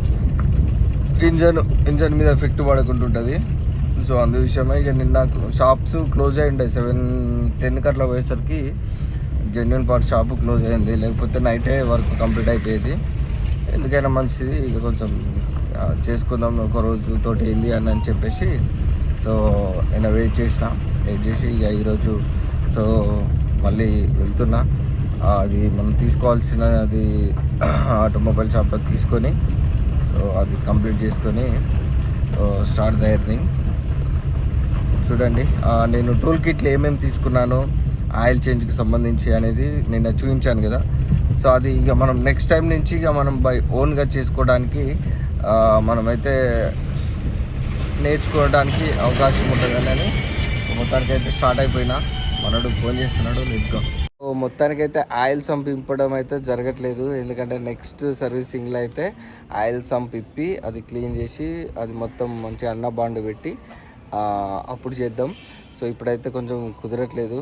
ఇంజన్ మీద ఎఫెక్ట్ పడకుంటుంటుంది. సో అందు విషయమే ఇక నిన్న షాప్స్ క్లోజ్ అయి ఉంటాయి. 7-10 అట్లా పోయేసరికి జెన్యున్ పార్ట్ షాపు క్లోజ్ అయింది, లేకపోతే నైటే వర్క్ కంప్లీట్ అయిపోయేది. ఎందుకైనా మంచిది ఇక కొంచెం చేసుకుందాం ఒక రోజు తోటి వెళ్ళి అని చెప్పేసి సో నేను వెయిట్ చేసి ఇక ఈరోజు సో మళ్ళీ వెళ్తున్నా. అది మనం తీసుకోవాల్సిన అది ఆటోమొబైల్ షాప్లో తీసుకొని సో అది కంప్లీట్ చేసుకొని స్టార్ట్ ద ఎర్నింగ్. చూడండి, నేను టూల్ కిట్లు ఏమేమి తీసుకున్నాను ఆయిల్ చేంజ్కి సంబంధించి అనేది నేను చూపించాను కదా. సో అది ఇక మనం నెక్స్ట్ టైం నుంచి ఇక మనం బై ఓన్గా చేసుకోవడానికి మనమైతే నేర్చుకోవడానికి అవకాశం ఉంటుందని మొత్తానికి అయితే స్టార్ట్ అయిపోయినా. మనడు ఫోన్ చేస్తున్నాడు, నేర్చుకో. సో మొత్తానికైతే ఆయిల్ సంప్ ఇంపడం అయితే జరగట్లేదు, ఎందుకంటే నెక్స్ట్ సర్వీసింగ్లో అయితే ఆయిల్ సంప్ ఇప్పి అది క్లీన్ చేసి అది మొత్తం మంచిగా అన్న బాండ్ పెట్టి అప్పుడు చేద్దాం. సో ఇప్పుడైతే కొంచెం కుదరట్లేదు,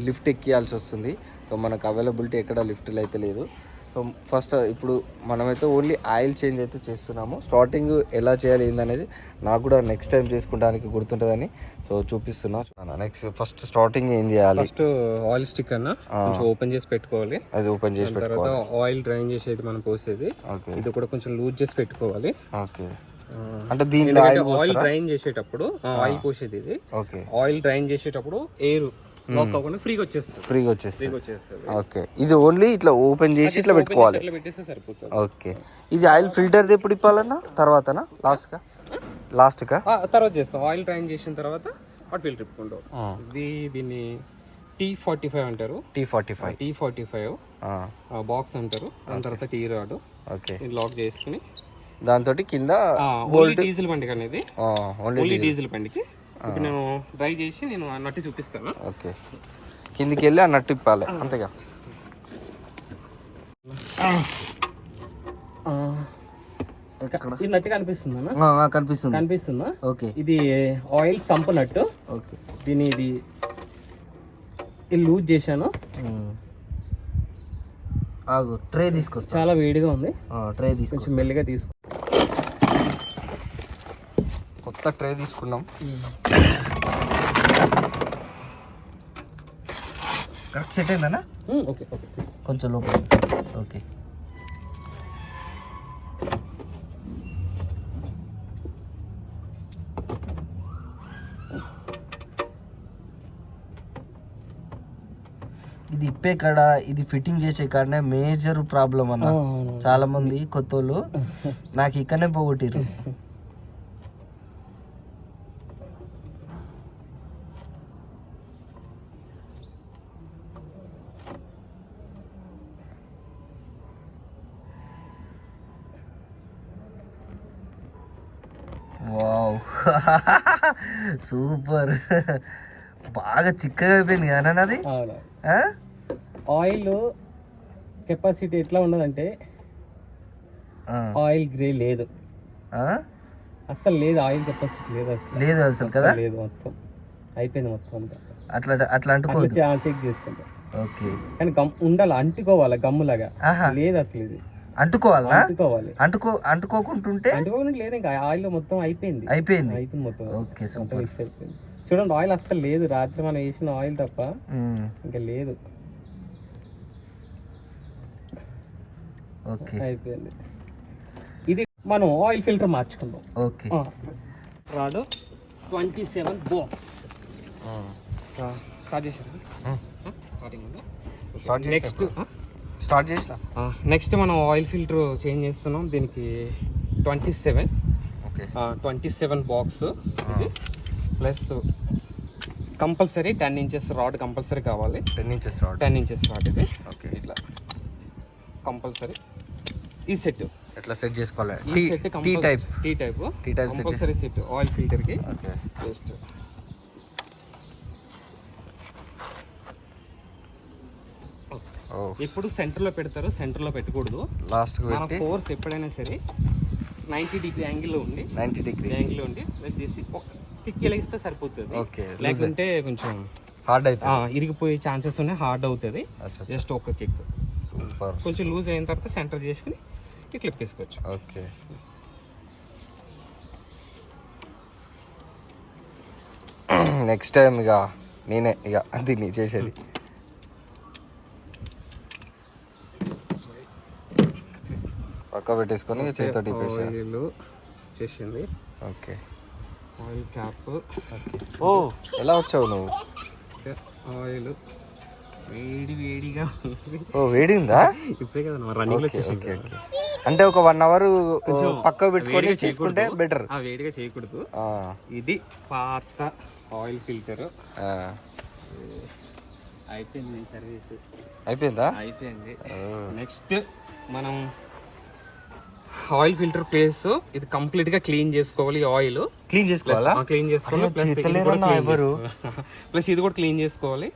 లిఫ్ట్ ఎక్కియాల్సి వస్తుంది. సో మనకు అవైలబిలిటీ ఎక్కడ లిఫ్ట్లు అయితే లేదు. సో ఫస్ట్ ఇప్పుడు మనమైతే ఓన్లీ ఆయిల్ చేంజ్ అయితే చేస్తున్నాము. స్టార్టింగ్ ఎలా చేయాలి ఏందనేది నాకు కూడా నెక్స్ట్ టైం చేసుకుంటానికి గుర్తుంటుందని సో చూపిస్తున్నా. నెక్స్ట్ ఫస్ట్ స్టార్టింగ్ ఏం చేయాలి? ఫస్ట్ ఆయిల్ స్టిక్ అన్న కొంచెం ఓపెన్ చేసి పెట్టుకోవాలి. అది ఓపెన్ చేసి తర్వాత ఆయిల్ డ్రైన్ చేసేది మనం పోసేది, ఇది కూడా కొంచెం లూజ్ చేసి పెట్టుకోవాలి. ఓకే, అంటే దీంట్లో ఆయిల్ డ్రైన్ చేసేటప్పుడు ఆయిల్ పోసేది ఇది. ఆయిల్ డ్రైన్ చేసేటప్పుడు ఎయిర్ లాక్ అవ్వకుండా ఫ్రీగా వచ్చేస్తుంది. ఓకే, ఇది ఓన్లీ ఇట్లా ఓపెన్ చేసి ఇట్లా పెట్టుకోవాలి, ఇట్లా పెట్టేస్తే సరిపోతుంది. ఓకే, ఇది ఆయిల్ ఫిల్టర్ ఎప్పుడు ఇప్పాలన్నా? తర్వాతనా లాస్ట్ కా తర్వాత చేస్తాం. ఆయిల్ డ్రైన్ చేసిన తర్వాత వాటి ఫిల్టర్ ఇప్పుకుంటాం. దీన్ని T45 అంటారు. T45 బాక్స్ అంటారు. దాని తర్వాత టీ రాడ్. ఓకే, లాక్ చేసుకుని దాంతో కింద ఓన్లీ డీజిల్ బండికి అనేది, ఓన్లీ డీజిల్ బండికి. ఇప్పుడు నేను డ్రైవ్ చేసి నేను ఆ నట్టు చూపిస్తాను. ఓకే, కిందికి వెళ్ళి ఆ నట్టు ఇప్పాలి అంతేగా. ఈ నట్టు కనిపిస్తుందా? ఓకే, ఇది ఆయిల్ సంప్ నట్టు. ఓకే, దీని ఇది లూజ్ చేశాను. ట్రే తీసుకొస్తా, చాలా వేడిగా ఉంది. ట్రే తీసుకొచ్చి కొంచెం మెల్లిగా తీసుకో. కొత్త ట్రే తీసుకున్నాం. Correct set అయిందనా? ఓకే, కొంచెం లోపల. ఓకే, ఇది ఇప్పే కాడ, ఇది ఫిట్టింగ్ చేసే కాడనే మేజర్ ప్రాబ్లం అన్న. చాలా మంది కొత్తోళ్ళు నాకు ఇక్కడనే పోగొట్టిరు. వావ్, సూపర్, బాగా చిక్కగా అయిపోయింది కదా అది. ఆయిల్ కెపాసిటీ ఎట్లా ఉన్నదంటే ఆయిల్ గ్రే లేదు, అస్సలు లేదు. ఆయిల్ కెపాసిటీ లేదు, అసలు కదా, లేదు. మొత్తం అయిపోయింది, మొత్తం అంతా. అట్లా చెక్ చేసుకుంటా. ఓకే, కానీ ఉండాలి, అంటుకోవాలి గమ్ములాగా. లేదు అసలు, ఇది అంటుకోవాలి. అంటుకోకుంటుంటే లేదు, ఇంకా ఆయిల్ మొత్తం అయిపోయింది మొత్తం. ఓకే, మొత్తం మిక్స్ అయిపోయింది. చూడండి, ఆయిల్ అస్సలు లేదు. రాత్రి మనం వేసిన ఆయిల్ తప్ప ఇంకా లేదు. ఓకే, అయిపోయింది. ఇది మనం ఆయిల్ ఫిల్టర్ మార్చుకుందాం. ఓకే, రాడు 27 బాక్స్ స్టార్ట్ చేశారు. నెక్స్ట్ మనం ఆయిల్ ఫిల్టర్ చేంజ్ చేస్తున్నాం. దీనికి 27 box plus compulsory 10 inches rod compulsory కావాలి. 10 inches రాడ్ ఇది. ఓకే, ఇట్లా కంపల్సరీ. ఈ సెట్ ఎట్లా సెట్ చేసుకోవాలి? ఈ set tea type compulsory set oil filter కి. ఓకే, జస్ట్ ఇప్పుడు సెంటర్ లో పెడతారు, సెంటర్ లో పెట్టకూడదు. లాస్ట్ మన ఫోర్స్ ఎప్పుడైనా సరే 90 degree యాంగిల్లో ఉండి పెట్టేసి కిక్ ఇస్తే సరిపోతుంది. ఓకే, లేకుంటే కొంచెం హార్డ్ అయితే ఇరిగిపోయే ఛాన్సెస్ ఉన్నాయి, హార్డ్ అవుతుంది. జస్ట్ ఒక కిక్. సూపర్. కొంచెం లూజ్ అయిన తర్వాత సెంటర్ చేసుకుని క్లిప్ వేసుకోవచ్చు. ఓకే, నెక్స్ట్ టైం ఇక నేనే దీన్ని చేసేది. పక్క పెట్టేసుకొని చేతితో చేసింది. Okay, oil cap. ఓ, ఎలా వచ్చావు నువ్వు? ఆయిల్ వేడిగా. ఓ, వేడిందా? ఇప్పుడే కదా రన్నింగ్ లో వచ్చేసి. అంటే ఒక 1 hour పక్క పెట్టుకొని చేసుకుంటే బెటర్. వేడిగా చేయకూడదు. ఇది పాత ఆయిల్ ఫిల్టర్. అయిపోయింది సర్వీస్. అయిపోయిందా? అయిపోయింది. నెక్స్ట్ మనం ఆయిల్ ఫిల్టర్ ప్లేస్ ఇది కంప్లీట్ గా క్లీన్ చేసుకోవాలి. ఆయిల్ క్లీన్ చేసుకోవాలి. ప్లస్ ఇది కూడా క్లీన్ చేసుకోవాలి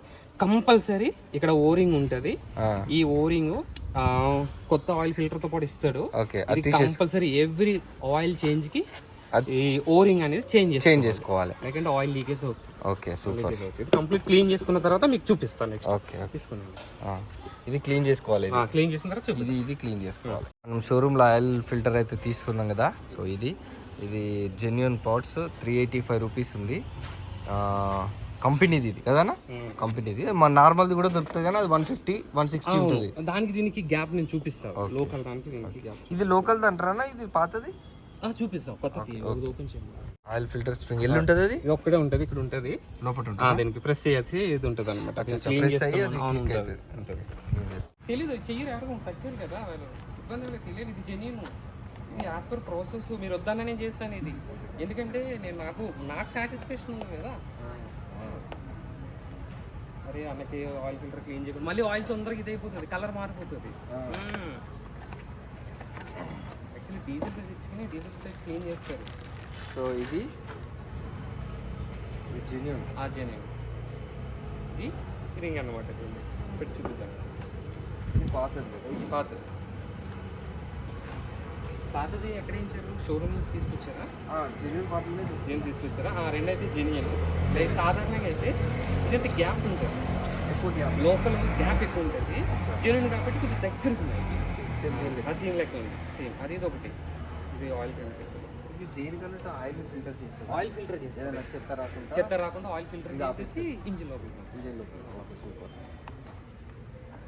కంపల్సరీ. ఇక్కడ ఓరింగ్ ఉంటది. ఈ ఓరింగ్ కొత్త ఆయిల్ ఫిల్టర్ తో పాటు ఇస్తాడు. కంపల్సరీ ఎవ్రీ ఆయిల్ చేంజ్ కి ఈ ఓరింగ్ అనేది చేంజ్ చేసుకోవాలి, ఎందుకంటే ఆయిల్ లీకేజ్ అవుతుంది. Okay, super. ఇది కంప్లీట్ క్లీన్ చేసుకున్న తర్వాత మీకు చూపిస్తాను. నెక్స్ట్ ఓకే, తీసుకున్నాను. ఇది క్లీన్ చేసుకోవాలి. క్లీన్ చేసిన తర్వాత ఇది క్లీన్ చేసుకోవాలి. మనం షోరూమ్లో ఆయిల్ ఫిల్టర్ అయితే తీసుకున్నాం కదా. సో ఇది జెన్యూన్ పార్ట్స్ 385 రూపీస్ ఉంది. కంపెనీది ఇది కదనా? కంపెనీది. మన నార్మల్ది కూడా దొరుకుతుంది కానీ అది 150, 160 ఉంటుంది. దానికి దీనికి గ్యాప్ నేను చూపిస్తాను. లోకల్ దానికి దీనికి గ్యాప్. ఇది లోకల్ అంటారా? ఇది పాతది చూపిస్తాం. కొత్తది ఓపెన్ చేయండి. ఆయిల్ ఫిల్టర్ స్ప్రింగ్ ఎల్లు ఉంటుంది. అది ఇది ఒక్కడే ఉంటుంది. ఇక్కడ ఉంటుంది లోపల ఉంటుంది. దీనికి ప్రెస్ చేయొచ్చు. ఇది ఉంటుంది అనమాట. తెలీదు చెయ్యరు, ఎవరు టచ్ చేయరు కదా, ఇబ్బంది లేదు. తెలియదు. ఇది జెన్యూన్. ఇది యాజ్ పర్ ప్రాసెస్. మీరు వద్దన్న నేను చేస్తాను ఇది. ఎందుకంటే నాకు సాటిస్ఫాక్షన్ ఉంది కదా. అరే అన్నకి ఆయిల్ ఫిల్టర్ క్లీన్ చేయకుండా మళ్ళీ ఆయిల్ తొందరగా ఇది అయిపోతుంది, కలర్ మారిపోతుంది. యాక్చువల్లీ డీజిల్ ప్లస్ ఇచ్చుకుని డీజిల్ ప్లస్ క్లీన్ చేస్తారు. సో ఇది జెన్యూన్. జెన్యూన్ ఇది రింగ్ అన్నమాట. దీన్ని పెట్టి చూపిద్దాం. ఇది పాతది. ఇది పాతది. పాతది ఎక్కడ ఇచ్చారు? షోరూమ్ నుంచి తీసుకొచ్చారా? జెన్యూన్ పాతనే తీసుకొచ్చారా? రెండు అయితే జెన్యూన్. లైక్ సాధారణంగా అయితే ఇదైతే గ్యాప్ ఉంటుంది, ఎక్కువ గ్యాప్, లోకల్ గ్యాప్ ఎక్కువ ఉంటుంది. జెన్యూన్ కాబట్టి కొంచెం దగ్గరకు ఉన్నాయి. దీని లెక్క ఉంది సేమ్. అది ఇది ఒకటి. ఇది ఆయిల్ ఫిల్టర్. ఇది దేనికన్నట్టు ఆయిల్ ఫిల్టర్ చేస్తారు. ఆయిల్ ఫిల్టర్ చేస్తారు. చెత్త రాకుండా ఆయిల్ ఫిల్టర్ చేసేసి ఇంజిన్ లోపల. సూపర్.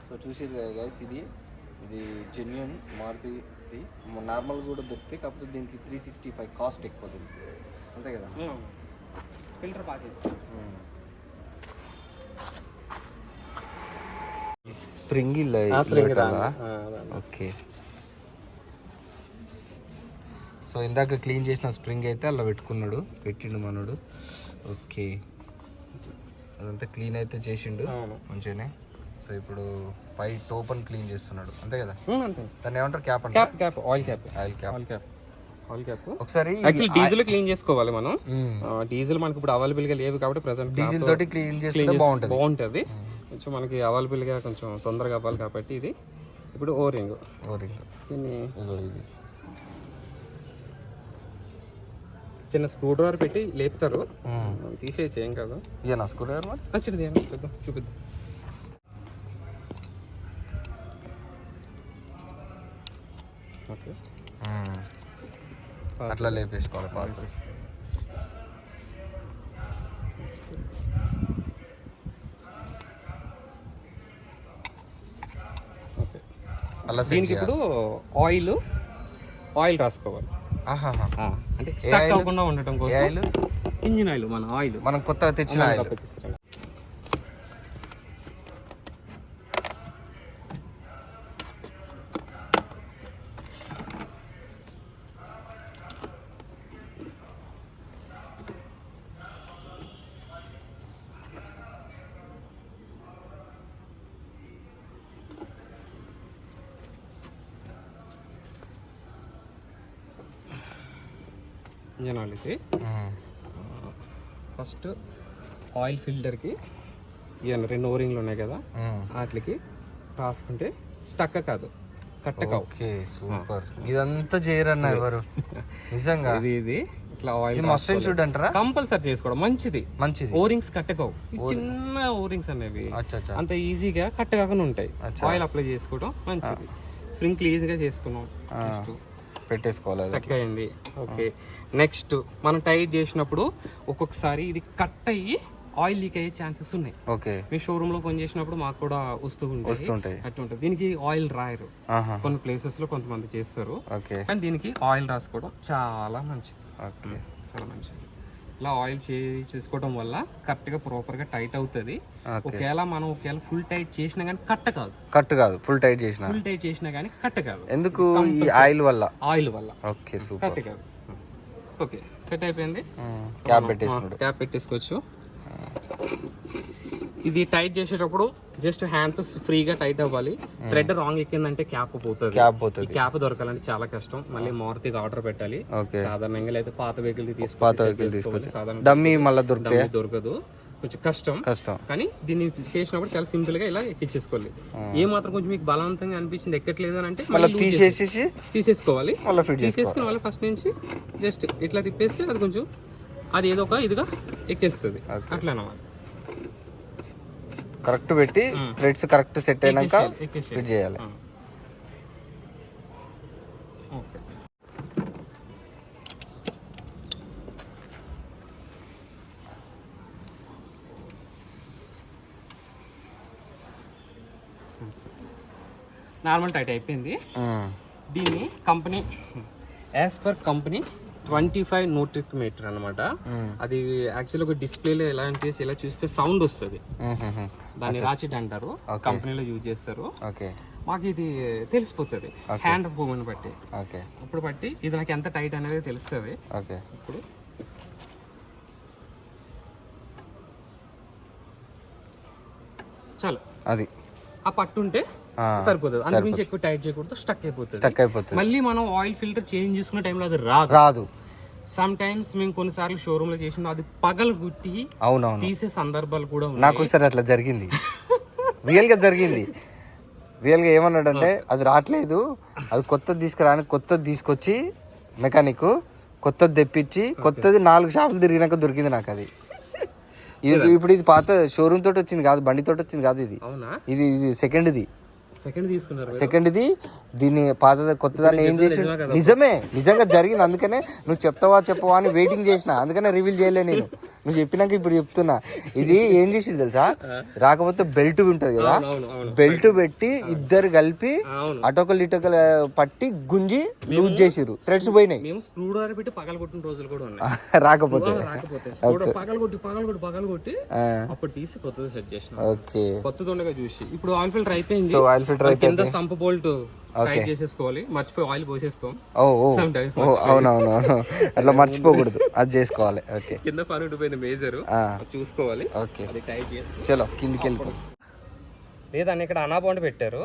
సో చూసేది గైస్, ఇది జెన్యూన్ మారుతి. నార్మల్ కూడా దొరుకుతాయి, కాకపోతే దీనికి 365 కాస్ట్ ఎక్కువ, అంతే కదా. ఫిల్టర్ బాగా చేస్తారు. Spring okay. సో ఇందాక క్లీన్ చేసిన స్ప్రింగ్ అయితే అలా పెట్టిండు మనోడు. ఓకే, అదంతా క్లీన్ అయితే చేసిండు మంచిగానే. సో ఇప్పుడు పై టోపన్ క్లీన్ చేస్తున్నాడు, అంతే కదా. దాన్ని ఏమంటారు? క్యాప్ అంటే క్యాప్, ఆయిల్ క్యాప్. ఒకసారి యాక్చువల్లీ డీజిల్ క్లీన్ చేసుకోవాలి మనం. డీజిల్ మనకి ఇప్పుడు అవైలబుల్ గా లేవు కాబట్టి ప్రెసెంట్ డీజిల్ తోటి క్లీన్ చేస్తే బాగుంటుంది. కొంచెం మనకి అవైలబుల్ గా కొంచెం తొందరగా అవ్వాలి కాబట్టి ఇది ఇప్పుడు ఓరింగ్. దీన్ని చిన్న స్క్రూ డ్రైవర్ పెట్టి లేపుతారు, తీసేయచ్చు, ఏం కాదు. ఇదేనా స్క్రూ డ్రైవర్? వచ్చింది, చూపిద్దాం. ఓకే, అట్లా లేపేసుకోవాలి పాత. దీనికి ఇప్పుడు ఆయిల్ రాసుకోవాలి. అంటే స్టక్ అవ్వకుండా ఉండటం కోసం ఇంజిన్ ఆయిల్, మన ఆయిల్ మనం కొత్తగా తెచ్చిన ఆయిల్. ఇంజన్ ఆయిల్ ఇది. ఫస్ట్ ఆయిల్ ఫిల్టర్కి ఇవన్నీ 2 ఓరింగ్లు ఉన్నాయి కదా, వాటికి రాసుకుంటే స్టక్ కాదు, కట్టకావు. Okay, super. ఇదంతా చేయరన్న ఎవరు నిజంగా. ఇది ఇట్లా ఆయిల్ మస్ట్ చూడంటారా, కంపల్సరీ చేసుకోవడం మంచిది. ఓరింగ్స్ కట్టకావు. చిన్న ఓరింగ్స్ అనేవి అంత ఈజీగా కట్టకాకుండా ఉంటాయి. ఆయిల్ అప్లై చేసుకోవడం మంచిది. స్ప్రింగ్ ఈజీగా చేసుకున్నాం, పెట్టేసుకోవాలి. స్టక్ అయింది. ఓకే, నెక్స్ట్ మనం టైట్ చేసినప్పుడు ఒక్కొక్కసారి ఇది కట్ అయ్యి ఆయిల్ లీక్ అయ్యే ఛాన్సెస్ ఉన్నాయి. ఓకే, మీ షోరూమ్ లో పని చేసినప్పుడు మాకు కూడా వస్తుంటాయి. అట్లా దీనికి ఆయిల్ రాయరు, కొన్ని ప్లేసెస్ లో కొంతమంది చేస్తారు. కానీ దీనికి ఆయిల్ రాసుకోవడం చాలా మంచిది. చాలా మంచిది. ఇలా ఆయిల్ చేసుకోవడం వల్ల కరెక్ట్ గా ప్రాపర్ గా టైట్ అవుతుంది. ఒకవేళ ఫుల్ టైట్ చేసినా కానీ కట్ కాదు. ఫుల్ టైట్ చేసినా కానీ కట్ కాదు. ఎందుకు? ఈ ఆయిల్ వల్ల. Okay, super. కట్ కాదు. ఓకే, సెట్ అయిపోయింది. క్యాప్ పెట్టేసుకోవచ్చు. ఇది టైట్ చేసేటప్పుడు జస్ట్ హ్యాండ్స్ ఫ్రీగా టైట్ అవ్వాలి. థ్రెడ్ రాంగ్ ఎక్కిందంటే క్యాప్ పోతుంది. క్యాప్ దొరకాలంటే చాలా కష్టం. మళ్ళీ మారుతికి ఆర్డర్ పెట్టాలి సాధారణంగా, లేదా పాత వెహికల్ తీసుకోవాలి. డమ్మీ మళ్ళీ దొరకదు, కొంచెం కష్టం. కానీ దీన్ని చేసినప్పుడు చాలా సింపుల్ గా ఇలా ఎక్కించేసుకోవాలి. ఏ మాత్రం కొంచెం మీకు బలవంతంగా అనిపించింది ఎక్కట్లేదు అని అంటే తీసేసుకోవాలి. తీసేసుకుని మళ్ళీ ఫస్ట్ నుంచి జస్ట్ ఇట్లా తిప్పేస్తే అది కొంచెం అది ఏదో ఒక ఇదిగా ఎక్కేస్తుంది. అట్లా అన్నమాట. కరెక్ట్ పెట్టి థ్రెడ్స్ కరెక్ట్ సెట్ అయినాక ఫిట్ చేయాలి. నార్మల్ టైట్ అయిపోయింది. దీన్ని company as per company 25 newton metre అనమాట. అది యాక్చువల్లీ ఒక డిస్ప్లేలో ఎలా అంటే ఇలా చూస్తే సౌండ్ వస్తుంది, దాన్ని రాచిట్ అంటారు. కంపెనీలో యూజ్ చేస్తారు. మాకు ఇది తెలిసిపోతుంది హ్యాండ్ మూవ్మెంట్ బట్టి. ఇప్పుడు బట్టి ఇది నాకు ఎంత టైట్ అనేది తెలుస్తుంది. ఇప్పుడు చాలు. అది ఆ పట్టు ఉంటే సరిపోతుంది, అందుగురించి ఎక్కువ టైట్ చేయకూడదు, స్టక్ అయిపోతుంది. మళ్ళీ మనం ఆయిల్ ఫిల్టర్ చేంజ్ చేసుకునే టైంలో అది రాదు. సమ్ టైమ్స్ మేము కొన్నిసార్లు షోరూమ్ లో చేసిన అది పగలగొట్టి తీసే సందర్భాలు కూడా ఉన్నాయి. నాకు ఒకసారి అట్లా జరిగింది, రియల్ గా ఏమన్నాడంటే అది రావట్లేదు, అది కొత్తది తీసుకురాని, కొత్తది తీసుకొచ్చి మెకానిక్ కొత్తది తెప్పించి, కొత్తది 4 షాపులు తిరిగినాక దొరికింది నాకు అది. ఇప్పుడు ఇది పాత షోరూమ్ తోటి వచ్చింది కాదు, బండి తోటి వచ్చింది కాదు, ఇది సెకండ్ ఇది. దీన్ని పాత కొత్తదాన్ని ఏం చేసి నిజంగా జరిగింది. అందుకనే నువ్వు చెప్పవా అని వెయిటింగ్ చేసిన, అందుకనే రివీల్ చేయలే నేను. నువ్వు చెప్పినాక ఇప్పుడు చెప్తున్నా. ఇది ఏం చేసింది తెలుసా, రాకపోతే బెల్ట్ ఉంటది కదా, బెల్ట్ పెట్టి ఇద్దరు కలిపి అటొకలు ఇటొకలు పట్టి గుంజి లూజ్ చేసిర్రు, థ్రెడ్స్ పోయినాయి. రాకపోతే అప్పుడు తీసి కొత్తది సెట్ చేసిన. ఓకే, కొత్తది ఉండగా చూసి ఇప్పుడు ఆయిల్ ఫిల్టర్ అయిపోయింది. సో ఆయిల్ ఫిల్టర్ కింద సంప్ బోల్ట్ టైట్ చేసేసుకోవాలి, మర్చిపోయి ఆయిల్ పోసేస్తాం. అవునవును, అట్లా మర్చిపోకూడదు, అది చేసుకోవాలి. ఓకే, కింద పని ఉండిపోయింది మేజర్, చూసుకోవాలి. ఓకే, అది టైట్ చేసి చలో కిందికి వెళ్ళిపో. లేదని ఇక్కడ అనాబాండ్ పెట్టారు.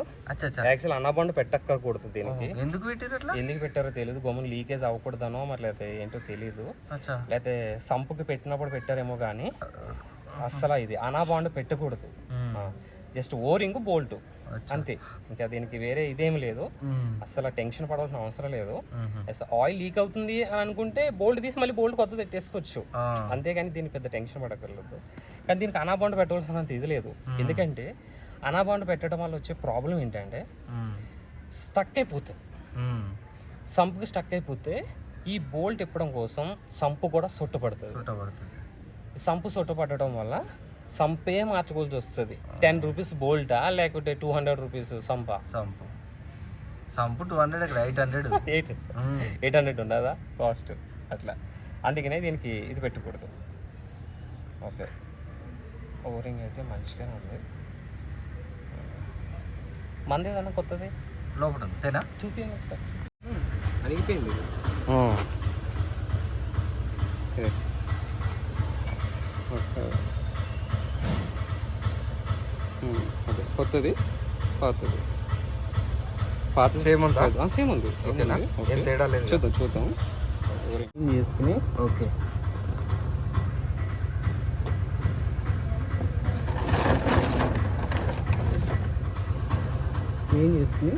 యాక్చువల్ అనాబాండ్ పెట్టక్కూడదు దీనికి. ఎందుకు పెట్టారో తెలియదు, గమ్మున లీకేజ్ అవ్వకూడదనో మరి లేకపోతే ఏంటో తెలీదు, లేకపోతే సంపుకి పెట్టినప్పుడు పెట్టారేమో కానీ అస్సలు ఇది అనాబాండ్ పెట్టకూడదు. జస్ట్ ఓరింగ్ బోల్ట్ అంతే, ఇంకా దీనికి వేరే ఇదేం లేదు. అసలు టెన్షన్ పడాల్సిన అవసరం లేదు. ఆయిల్ లీక్ అవుతుంది అని అనుకుంటే బోల్ట్ తీసి మళ్ళీ బోల్ట్ కొత్త పెట్టేసుకోవచ్చు, అంతేగాని దీనికి పెద్ద టెన్షన్ పడక్కర్లేదు. కానీ దీనికి అనాబాండ్ పెట్టవలసినంత ఇది లేదు. ఎందుకంటే అనాబాండ్ పెట్టడం వల్ల వచ్చే ప్రాబ్లం ఏంటంటే స్టక్ అయిపోతుంది. సంపుకి స్టక్ అయిపోతే ఈ బోల్ట్ ఇప్పడం కోసం సంపు కూడా సొట్టుపడుతుంది. సంపు సొట్టుపడటం వల్ల సంపే మార్చుకోవాల్సి వస్తుంది. 10 రూపీస్ బోల్టా లేకుంటే 200 రూపీస్ సంపు 200, 800 ఉండదా కాస్ట్ అట్లా. అందుకనే దీనికి ఇది పెట్టకూడదు. ఓకే, ఓరింగ్ అయితే మంచిగానే ఉంది. మంది ఏదన్నా కొత్తది లోపల అంతేనా, చూపించండి ఒకసారి. అడిగిపోయింది అదే కొత్తది పాత సేమ్ ఉంది. ఓకేనా, ఏం తేడా లేదు. చూద్దాం చేసుకుని. ఓకే, క్లీన్ చేసుకుని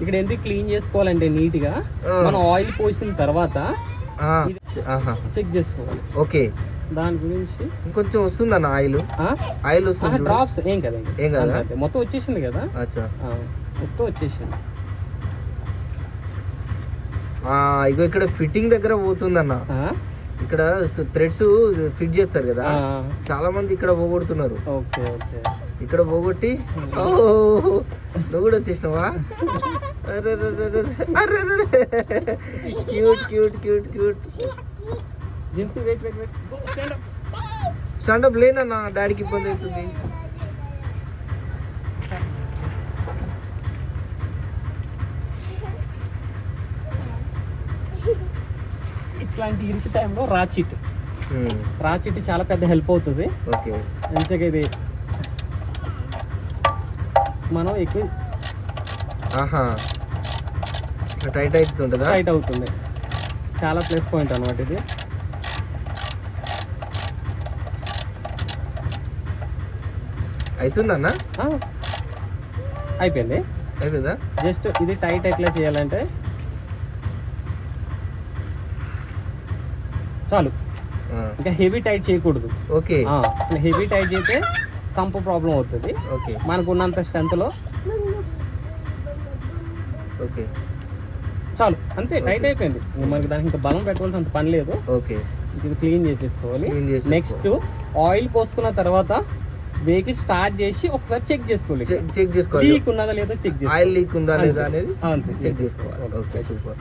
ఇక్కడ ఎందుకు క్లీన్ చేసుకోవాలంటే నీట్గా మనం ఆయిల్ పోసిన తర్వాత చెక్ చేసుకోవాలి. ఓకే, దాని గురించి ఇంకొంచెం వస్తుందన్న ఆయిల్ వస్తుంది, డ్రాప్స్ ఏం కదా మొత్తం వచ్చేసింది కదా. మొత్తం వచ్చేసింది. ఇగో ఇక్కడ ఫిట్టింగ్ దగ్గర పోతుందన్న, ఇక్కడ థ్రెడ్స్ ఫిట్ చేస్తారు కదా, చాలా మంది ఇక్కడ పోగొడుతున్నారు. ఓకే ఓకే, ఇక్కడ పోగొట్టి నువ్వు కూడా వచ్చేసినావా? క్యూట్. స్టాండప్ లేనన్నా, డాడీకి ఇబ్బంది అవుతుంది. ఇట్లాంటి ఇరుకు టైంలో రాచిట్ చాలా పెద్ద హెల్ప్ అవుతుంది. ఓకే, మంచిగా ఇది మనం ఎక్కువ టైట్ అవుతుంటుందా? టైట్ అవుతుంది, చాలా ప్లస్ పాయింట్ అన్నమాట ఇది. అవుతుందన్నా? అయిపోయిందా? జస్ట్ ఇది టైట్ ఎట్లా చేయాలంటే చాలు, ఇంకా హెవీ టైట్ చేయకూడదు. ఓకే, అసలు హెవీ టైట్ చేస్తే సంపు ప్రాబ్లం అవుతుంది. ఓకే, మనకు ఉన్నంత స్ట్రెంత్ లో ఓకే చాలు, అంతే. టైట్ అయిపోయింది, మనకి దానికి ఇంకా బలం పెట్టవలసినంత పని లేదు. ఓకే, ఇది క్లీన్ చేసేసుకోవాలి. నెక్స్ట్ ఆయిల్ పోసుకున్న తర్వాత వెహికల్ స్టార్ట్ చేసి ఒకసారి చెక్ చేసుకోవాలి. లీక్ ఉన్నదా లేదా చెక్ చేసుకోవాలి. ఆయిల్ లీక్ ఉందా లేదా అనేది అంతే చెక్ చేసుకోవాలి. Okay, super.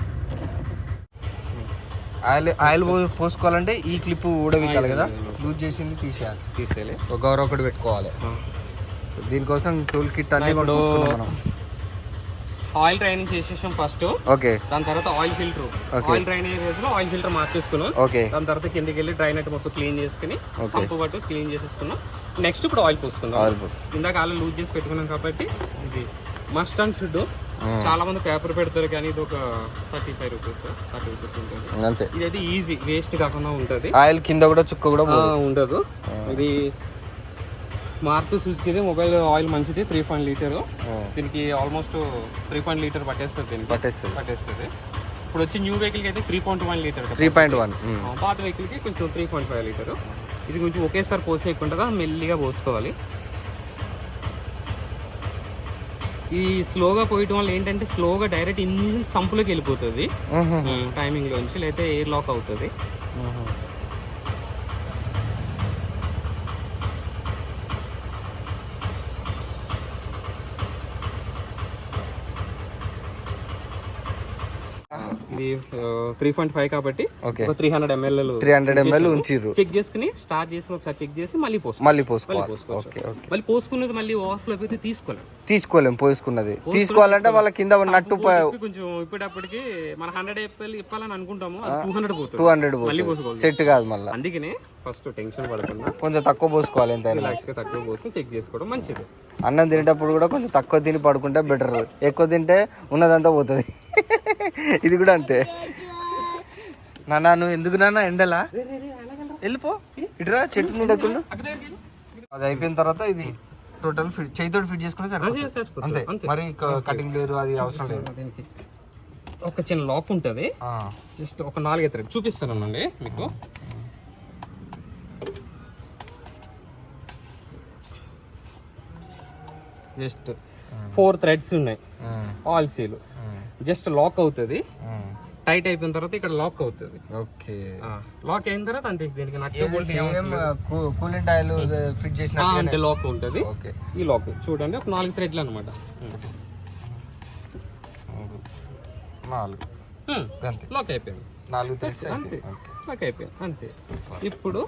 ఆయిల్ పోసుకోవాలంటే ఈ క్లిప్ ఊడవికాలి కదా, లూజ్ చేసింది తీసేయాలి. గౌరవ ఒకటి పెట్టుకోవాలి. సో దీనికోసం టూల్ కిట్ అన్ని కొనుక్కొచ్చుకున్నాం మనం. ఆయిల్ ట్రైనింగ్ చేసేసాం ఫస్ట్. ఓకే. దాని తర్వాత ఆయిల్ ఫిల్టర్, ఆయిల్ డ్రైనేజ్ లో ఆయిల్ ఫిల్టర్ మార్చేసుకున్నాం. ఓకే. దాని తర్వాత కిందకి వెళ్ళి డ్రై నెట్ మొత్తం క్లీన్ చేసుకుని పంపు పట్టు క్లీన్ చేసేసుకున్నాం. నెక్స్ట్ ఇప్పుడు ఆయిల్ పోసుకుందాం. ఇందాక ఆయిల్ లూజ్ చేసి పెట్టుకున్నాం కాబట్టి ఇది మస్ట్ అండ్ షుడ్. చాలా మంది పేపర్ పెడతారు కానీ ఇది ఒక 35 రూపీస్ 30 రూపీస్ ఉంటుంది అంతే. ఇదైతే ఈజీ, వేస్ట్ కాకుండా ఉంటుంది. ఆయిల్ కింద కూడా చుక్క కూడా ఉండదు. ఇది మారుతూ సుజుకి మొబైల్ ఆయిల్ మంచిది, 3.0 లీటర్. దీనికి ఆల్మోస్ట్ 3.0 లీటర్ పట్టేస్తుంది. దీనికి పట్టేస్తుంది. ఇప్పుడు వచ్చి న్యూ వెహికల్కి అయితే 3.1 లీటర్. 3.1. పాత వెహికల్కి కొంచెం 3.5 లీటర్. ఇది కొంచెం ఒకేసారి పోసేయకుండా మెల్లిగా పోసుకోవాలి. ఈ స్లోగా పోయటం వల్ల ఏంటంటే స్లోగా డైరెక్ట్ ఇంజిన్ సంపులోకి వెళ్ళిపోతుంది టైమింగ్ లోంచి, లేకపోతే ఎయిర్ లాక్ అవుతుంది. ఇది 3.5 కాబట్టి 300 ml ఉంచిర్రు. చెక్ చేసుకుని స్టార్ట్ చేసుకుని ఒకసారి చెక్ చేసి మళ్ళీ పోసుకోవాలి. మళ్ళీ పోసుకున్నది మళ్ళీ ఓవర్ ఫ్లో అయితే తీసుకోలేం. తీసుకోవాలంటే వాళ్ళ కింద నట్టు కొంచెం ఇప్పటికి మన 100 ఇప్పాలని అనుకుంటాము, 200 పోతుంది. సెట్ కాదు మళ్ళీ. అందుకనే ఫస్ట్ టెన్షన్ పడకుండా కొంచెం తక్కువ పోసుకోవాలి. ఎంత తక్కువ పోసుకుని చెక్ చేసుకోవడం మంచిది. అన్నం తినేటప్పుడు కూడా కొంచెం తక్కువ తిని పడుకుంటే బెటర్. ఎక్కువ తింటే ఉన్నదంతా పోతుంది. ఇది కూడా అంతే. నాన్న నువ్వు ఎందుకు నాన్న ఎండలా వెళ్ళిపో, ఇటురా చెట్టు నీడకుండా. అది అయిపోయిన తర్వాత ఇది టోటల్ చేతితో ఫిట్ చేసుకుంటే సరే అంతే. మరి కటింగ్ లేరు అది అవసరం లేదు. ఒక చిన్న లాక్ ఉంటుంది, జస్ట్ ఒక 4 థ్రెడ్ చూపిస్తానండి మీకు. జస్ట్ 4 థ్రెడ్స్ ఉన్నాయి. ఆయిల్ సీల్ జస్ట్ లాక్ అవుతుంది. టైట్ అయిపోయిన తర్వాత ఇక్కడ లాక్ అవుతుంది. ఓకే. లాక్ అయిన తర్వాత అంతే. దీనికి కూలింగ్ ఆయిల్ ఫిట్ చేసిన అంటే లాక్ ఉంటుంది. ఈ లాక్ చూడండి ఒక 4 థ్రెడ్లు అనమాట. 4 లాక్ అయిపోయింది. 4 థ్రెడ్స్ అంతే. లాక్ అయిపోయింది అంతే. ఇప్పుడు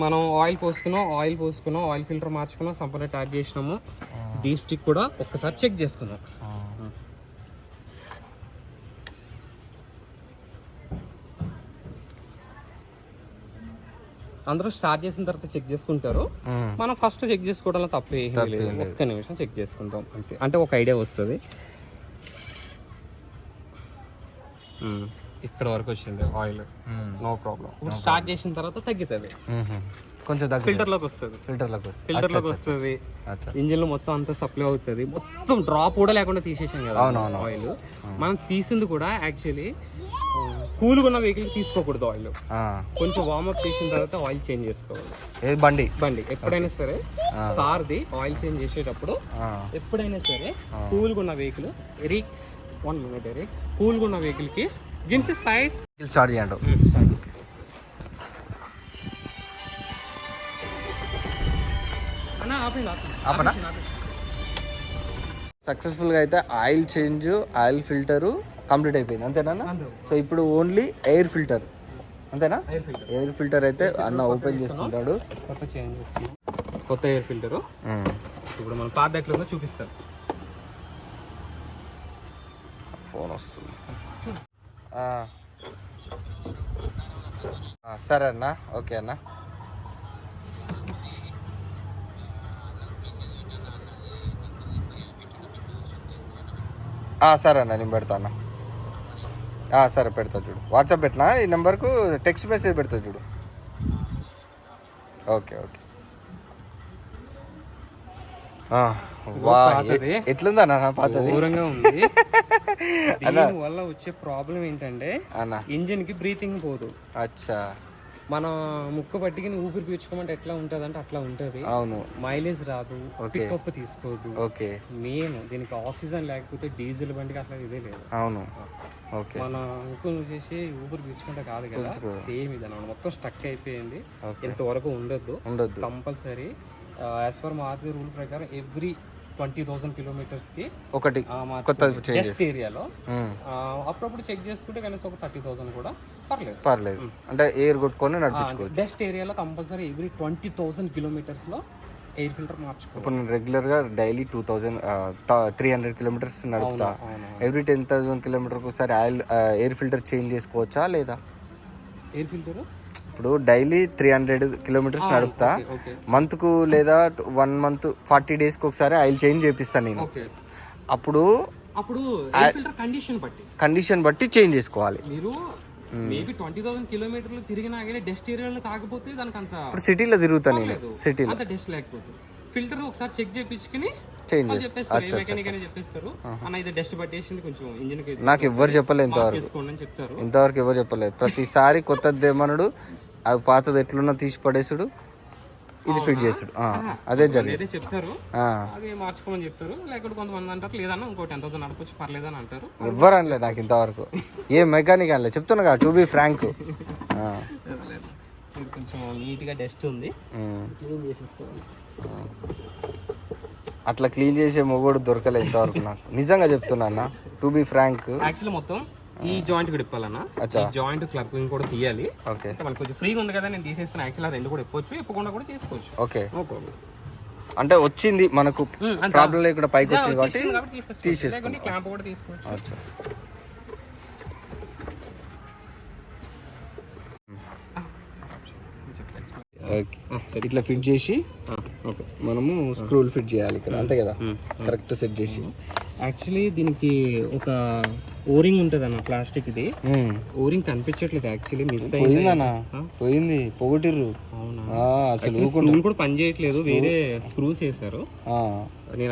మనం ఆయిల్ పోసుకున్నాం, ఆయిల్ ఫిల్టర్ మార్చుకున్నాం, సంపూర్ణ ట్యాగ్ చేసినాము. డీ స్టిక్ కూడా ఒక్కసారి చెక్ చేసుకుందాం. అందరూ స్టార్ట్ చేసిన తర్వాత చెక్ చేసుకుంటారు. మనం ఫస్ట్ చెక్ చేసుకోవడంలో తప్పు ఏమీ లేదు. ఒక్క నిమిషం చెక్ చేసుకుంటాం అంతే. అంటే ఒక ఐడియా వస్తుంది. ఇక్కడ వరకు వచ్చింది ఆయిల్, నో ప్రాబ్లం. ఇప్పుడు స్టార్ట్ చేసిన తర్వాత తగ్గుతుంది, కొంచెం ఫిల్టర్లోకి వస్తుంది. ఇంజిన్ లో మొత్తం అంతా సప్లై అవుతుంది. మొత్తం డ్రాప్ కూడా లేకుండా తీసేసాం కదా ఆయిల్. మనం తీసింది కూడా యాక్చువల్లీ కూల్గా ఉన్న వెహికల్ తీసుకోకూడదు. ఆయిల్ కొంచెం వార్మప్ చేసిన తర్వాత ఆయిల్ చేంజ్ చేసుకోవాలి. బండి ఎప్పుడైనా సరే కార్ది ఆయిల్ చేంజ్ చేసేటప్పుడు ఎప్పుడైనా సరే కూల్గా ఉన్న వెహికల్ కూల్గా ఉన్న వెహికల్ కి జిన్స్ సైడ్ స్టార్ట్ చేయండి. సక్సెస్ఫుల్ గా అయితే oil change, oil filter complete అయిపోయింది అంతేనా? సో ఇప్పుడు ఓన్లీ ఎయిర్ ఫిల్టర్ అంతేనా? ఎయిర్ ఫిల్టర్ అయితే అన్న ఓపెన్ చేస్తుంటాడు. కొత్త ఎయిర్ ఫిల్టర్ ఇప్పుడు మనం పాత ఎట్లా చూపిస్తారు. ఫోన్ వస్తుంది. సరే అన్న, ఓకే అన్న. సరే అన్న, నేను పెడతా అన్న. సరే పెడతా చూడు. వాట్సాప్ పెట్టినా ఈ నెంబర్కు టెక్స్ట్ మెసేజ్ పెడతా చూడు. Okay okay. ఎట్లుందా అన్న? పాతది దూరంగా ఉంది. దీని వల్ల వచ్చే ప్రాబ్లం ఏంటంటే ఇంజిన్ కి బ్రీతింగ్ పోదు. అచ్చా. మనం ముక్కు పట్టుకుని ఊపిరి పీల్చుకోమంటే ఎట్లా ఉంటది అంటే అట్లా ఉంటది. అవును. మైలేజ్ రాదు, పికప్ తీసుకోదు. ఓకే. మెయిన్ దీనికి ఆక్సిజన్ లేకపోతే డీజిల్ బండికి అట్లా ఇదే లేదు. అవును. ఓకే. మన ముక్కు చేసి ఊపిరి పీల్చుకుంటే కాదు కదా, సేమ్ ఇది అన్నమాట. మొత్తం స్టక్ అయిపోయింది. ఇంతవరకు ఉండొద్దు compulsory. As per Maruti rule ప్రకారం ఎవ్రీ 20,000 కిలోమీటర్స్ కి ఒకటి డస్ట్ ఏరియాలో అప్పుడప్పుడు చెక్ చేసుకుంటే కనీసం ఒక 30,000 కూడా పర్లేదు. అంటే ఎయిర్ కొట్టుకొని నడిపించుకోవచ్చు. డస్ట్ ఏరియాలో కంపల్సరీ ఎవ్రీ 20,000 కిలోమీటర్స్ లో ఎయిర్ ఫిల్టర్ మార్చుకోవాలి. ఇప్పుడు నేను రెగ్యులర్గా డైలీ 300 కిలోమీటర్స్ నడుపుతా. ఎవ్రీ 10,000 కిలోమీటర్కి ఒకసారి ఎయిర్ ఫిల్టర్ చేంజ్ చేసుకోవచ్చా లేదా? ఎయిర్ ఫిల్టర్ ఇప్పుడు డైలీ 300 కిలోమీటర్స్ నడుపుతా, మంత్కు లేదా 1 మంత్ 40 డేస్కి ఒకసారి ఆయిల్ చేంజ్ చేపిస్తాను నేను. అప్పుడు ఎయిర్ ఫిల్టర్ కండిషన్ బట్టి చేంజ్ చేసుకోవాలి. మీరు మేబీ 20,000 కిలోమీటర్లు తిరిగినా కానీ డస్ట్ ఏరియాలో కాకపోతే దానికి అంత ఇప్పుడు సిటీలో తిరుగుతాను నేను, సిటీలో అంత డస్ట్ లేకపోతే ఫిల్టర్ ఒకసారి చెక్ చేయించుకుని చేంజ్ చెప్పేస్తారు, మెకానిక్ అని చెప్పేస్తారు అన్న ఇది డస్ట్ పట్టేసింది కొంచెం ఇంజిన్ కి. నాకు ఎవ్వరు చెప్పలేదు ఇంతవరకు ఎవరు చెప్పలేదు. ప్రతిసారి కొత్తది దేమనుడు, అది పాతది ఎట్లున్నా తీసి పడేసుడు, ఇది ఫిట్ చేసుడు, అదే జరిగింది. చెప్తారు అది మార్చుకోమని చెప్తారు. లేకపోతే కొంతమంది అంటారు లేదన్నా ఇంకో 10,000 నడపచ్చు పర్లేదని అంటారు. ఎవ్వరు అనలేదు నాకు ఇంతవరకు, ఏ మెకానిక్ అనలేదు. చెప్తున్నా కదా, టు బి ఫ్రాంక్. కొంచెం నీట్ గా డస్ట్ ఉంది, క్లీన్ చేసేసుకోవాలి. అట్లా క్లీన్ చేసే మొగోడు దొరకలేదు ఇంతవరకు నాకు, నిజంగా చెప్తున్నా అన్న, టు బి ఫ్రాంక్. యాక్చువల్లీ మొత్తం ఈ జాయింట్ కూడా ఇప్పాలన్నా, ఈ జాయింట్ క్లబ్బింగ్ కూడా తీయాలి. ఓకే, మనకి కొంచెం ఫ్రీగా ఉంది కదా నేను తీసేస్తాను. యాక్చువల్లీ రెండు కూడా ఇప్పొచ్చు, ఇప్పకుండా కూడా చేసుకోవచ్చు. ఓకే, అంటే వచ్చింది మనకు ప్రాబ్లం లేకుండా పైకి వచ్చింది కాబట్టి తీసేసుకోండి. క్లాంప్ కూడా తీసుకోవచ్చు. ఇట్లా ఫిట్ చేసి మనము స్క్రూలు ఫిట్ చేయాలి ఇక్కడ, అంతే కదా, కరెక్ట్ సెట్ చేసి. యాక్చువల్లీ దీనికి ఒక ఓరింగ్ ఉంటుంది అన్న, ప్లాస్టిక్ ఇది. ఓరింగ్ కనిపించట్లేదు యాక్చువల్లీ, మిస్ పోయింది, పోగొట్టిర్రు. అసలు స్క్రూ కూడా పని చేయట్లేదు, వేరే స్క్రూస్ వేసారు.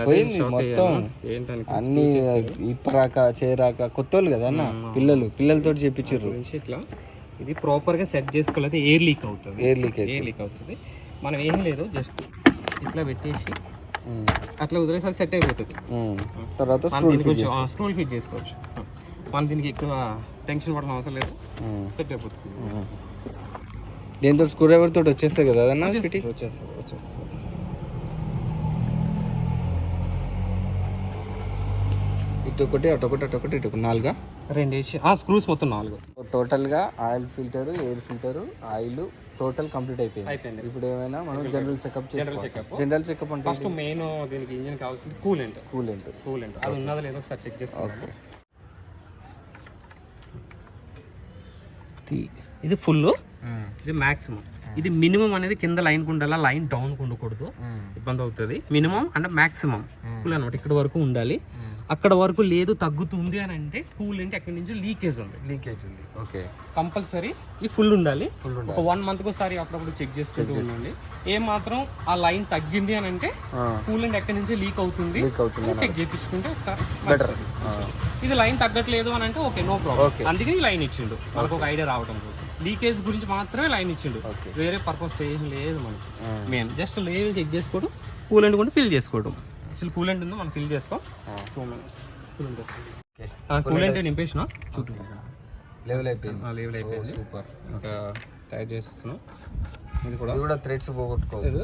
పోయింది మొత్తం, అన్ని ఇప్పరాక చేరాక కొత్త వాళ్ళు కదా అన్న, పిల్లలతో చేపించారు. ఇట్లా ఇది ప్రాపర్ గా సెట్ చేసుకోలేదు, ఎయిర్ లీక్ అవుతుంది. మనం ఏం లేదు, జస్ట్ ఇట్లా పెట్టేసి అట్లా వదిలేసారి సెట్ అయిపోతుంది. తర్వాత స్క్రూల్ ఫిట్ చేసుకోవచ్చు. మనం దీనికి ఎక్కువ టెన్షన్ పడడం అవసరం లేదు, సెట్ అయిపోతుంది. దీంతో స్క్రూ డ్రైవర్ తోటి వచ్చేస్తాయి కదా అన్న, వచ్చేస్తుంది. ఇటొకటి అటొకటి ఇటు 4 2 వేసి స్క్రూస్ మొత్తం 4. టోటల్ గా oil filter, air filter, oil total complete అయిపోయింది. ఇప్పుడు ఏమైనా మనం జనరల్ చెకప్ అంటే ఫస్ట్ మెయిన్ దీనికి ఇంజిన్ కావాల్సింది కూలెంట్ అది ఉన్నదో లేదో ఒకసారి చెక్ చేసుకోవాలి. ఇది ఫుల్, ఇది మాక్సిమం. ఇది మినిమం అనేది కింద లైన్ ఉండాలా, లైన్ డౌన్ ఉండకూడదు, ఇబ్బంది అవుతుంది. మినిమం అంటే మాక్సిమం ఫుల్ అనమాట, ఇక్కడ వరకు ఉండాలి. అక్కడ వరకు లేదు తగ్గుతుంది అని అంటే కూలెంట్ ఎక్కడి నుంచి లీకేజ్ ఉంది. ఓకే, కంపల్సరీ ఈ ఫుల్ ఉండాలి. ఒక 1 మంత్ ఒకసారి అప్పుడప్పుడు చెక్ చేసుకుంటూ ఉండండి. ఏ మాత్రం ఆ లైన్ తగ్గింది అని అంటే కూలెంట్ ఎక్కడి నుంచి లీక్ అవుతుంది చెక్ చేయించుకుంటే ఒకసారి బెటర్. ఇది లైన్ తగ్గట్లేదు అని అంటే ఓకే, నో ప్రాబ్లం. అందుకే ఈ లైన్ ఇచ్చిండు మనకు ఒక ఐడియా రావడం కోసం. లీకేజ్ గురించి మాత్రమే లైన్ ఇచ్చిండు, వేరే పర్పస్ ఏం లేదు మనకి. మెయిన్ జస్ట్ లెవెల్ చెక్ చేసుకోవడం, కూలెంట్ కూడా ఫిల్ చేసుకోవడం. యాక్చువల్లీ కూలెంట్ ఉందో మనం ఫిల్ చేస్తాం. 2 minutes కూలెంట్ నింపేసిన లెవెల్ అయిపోయింది. సూపర్. ఇంకా టైట్ చేస్తున్నాం. ఇది కూడా థ్రెడ్స్ పోగొట్టుకోవచ్చు.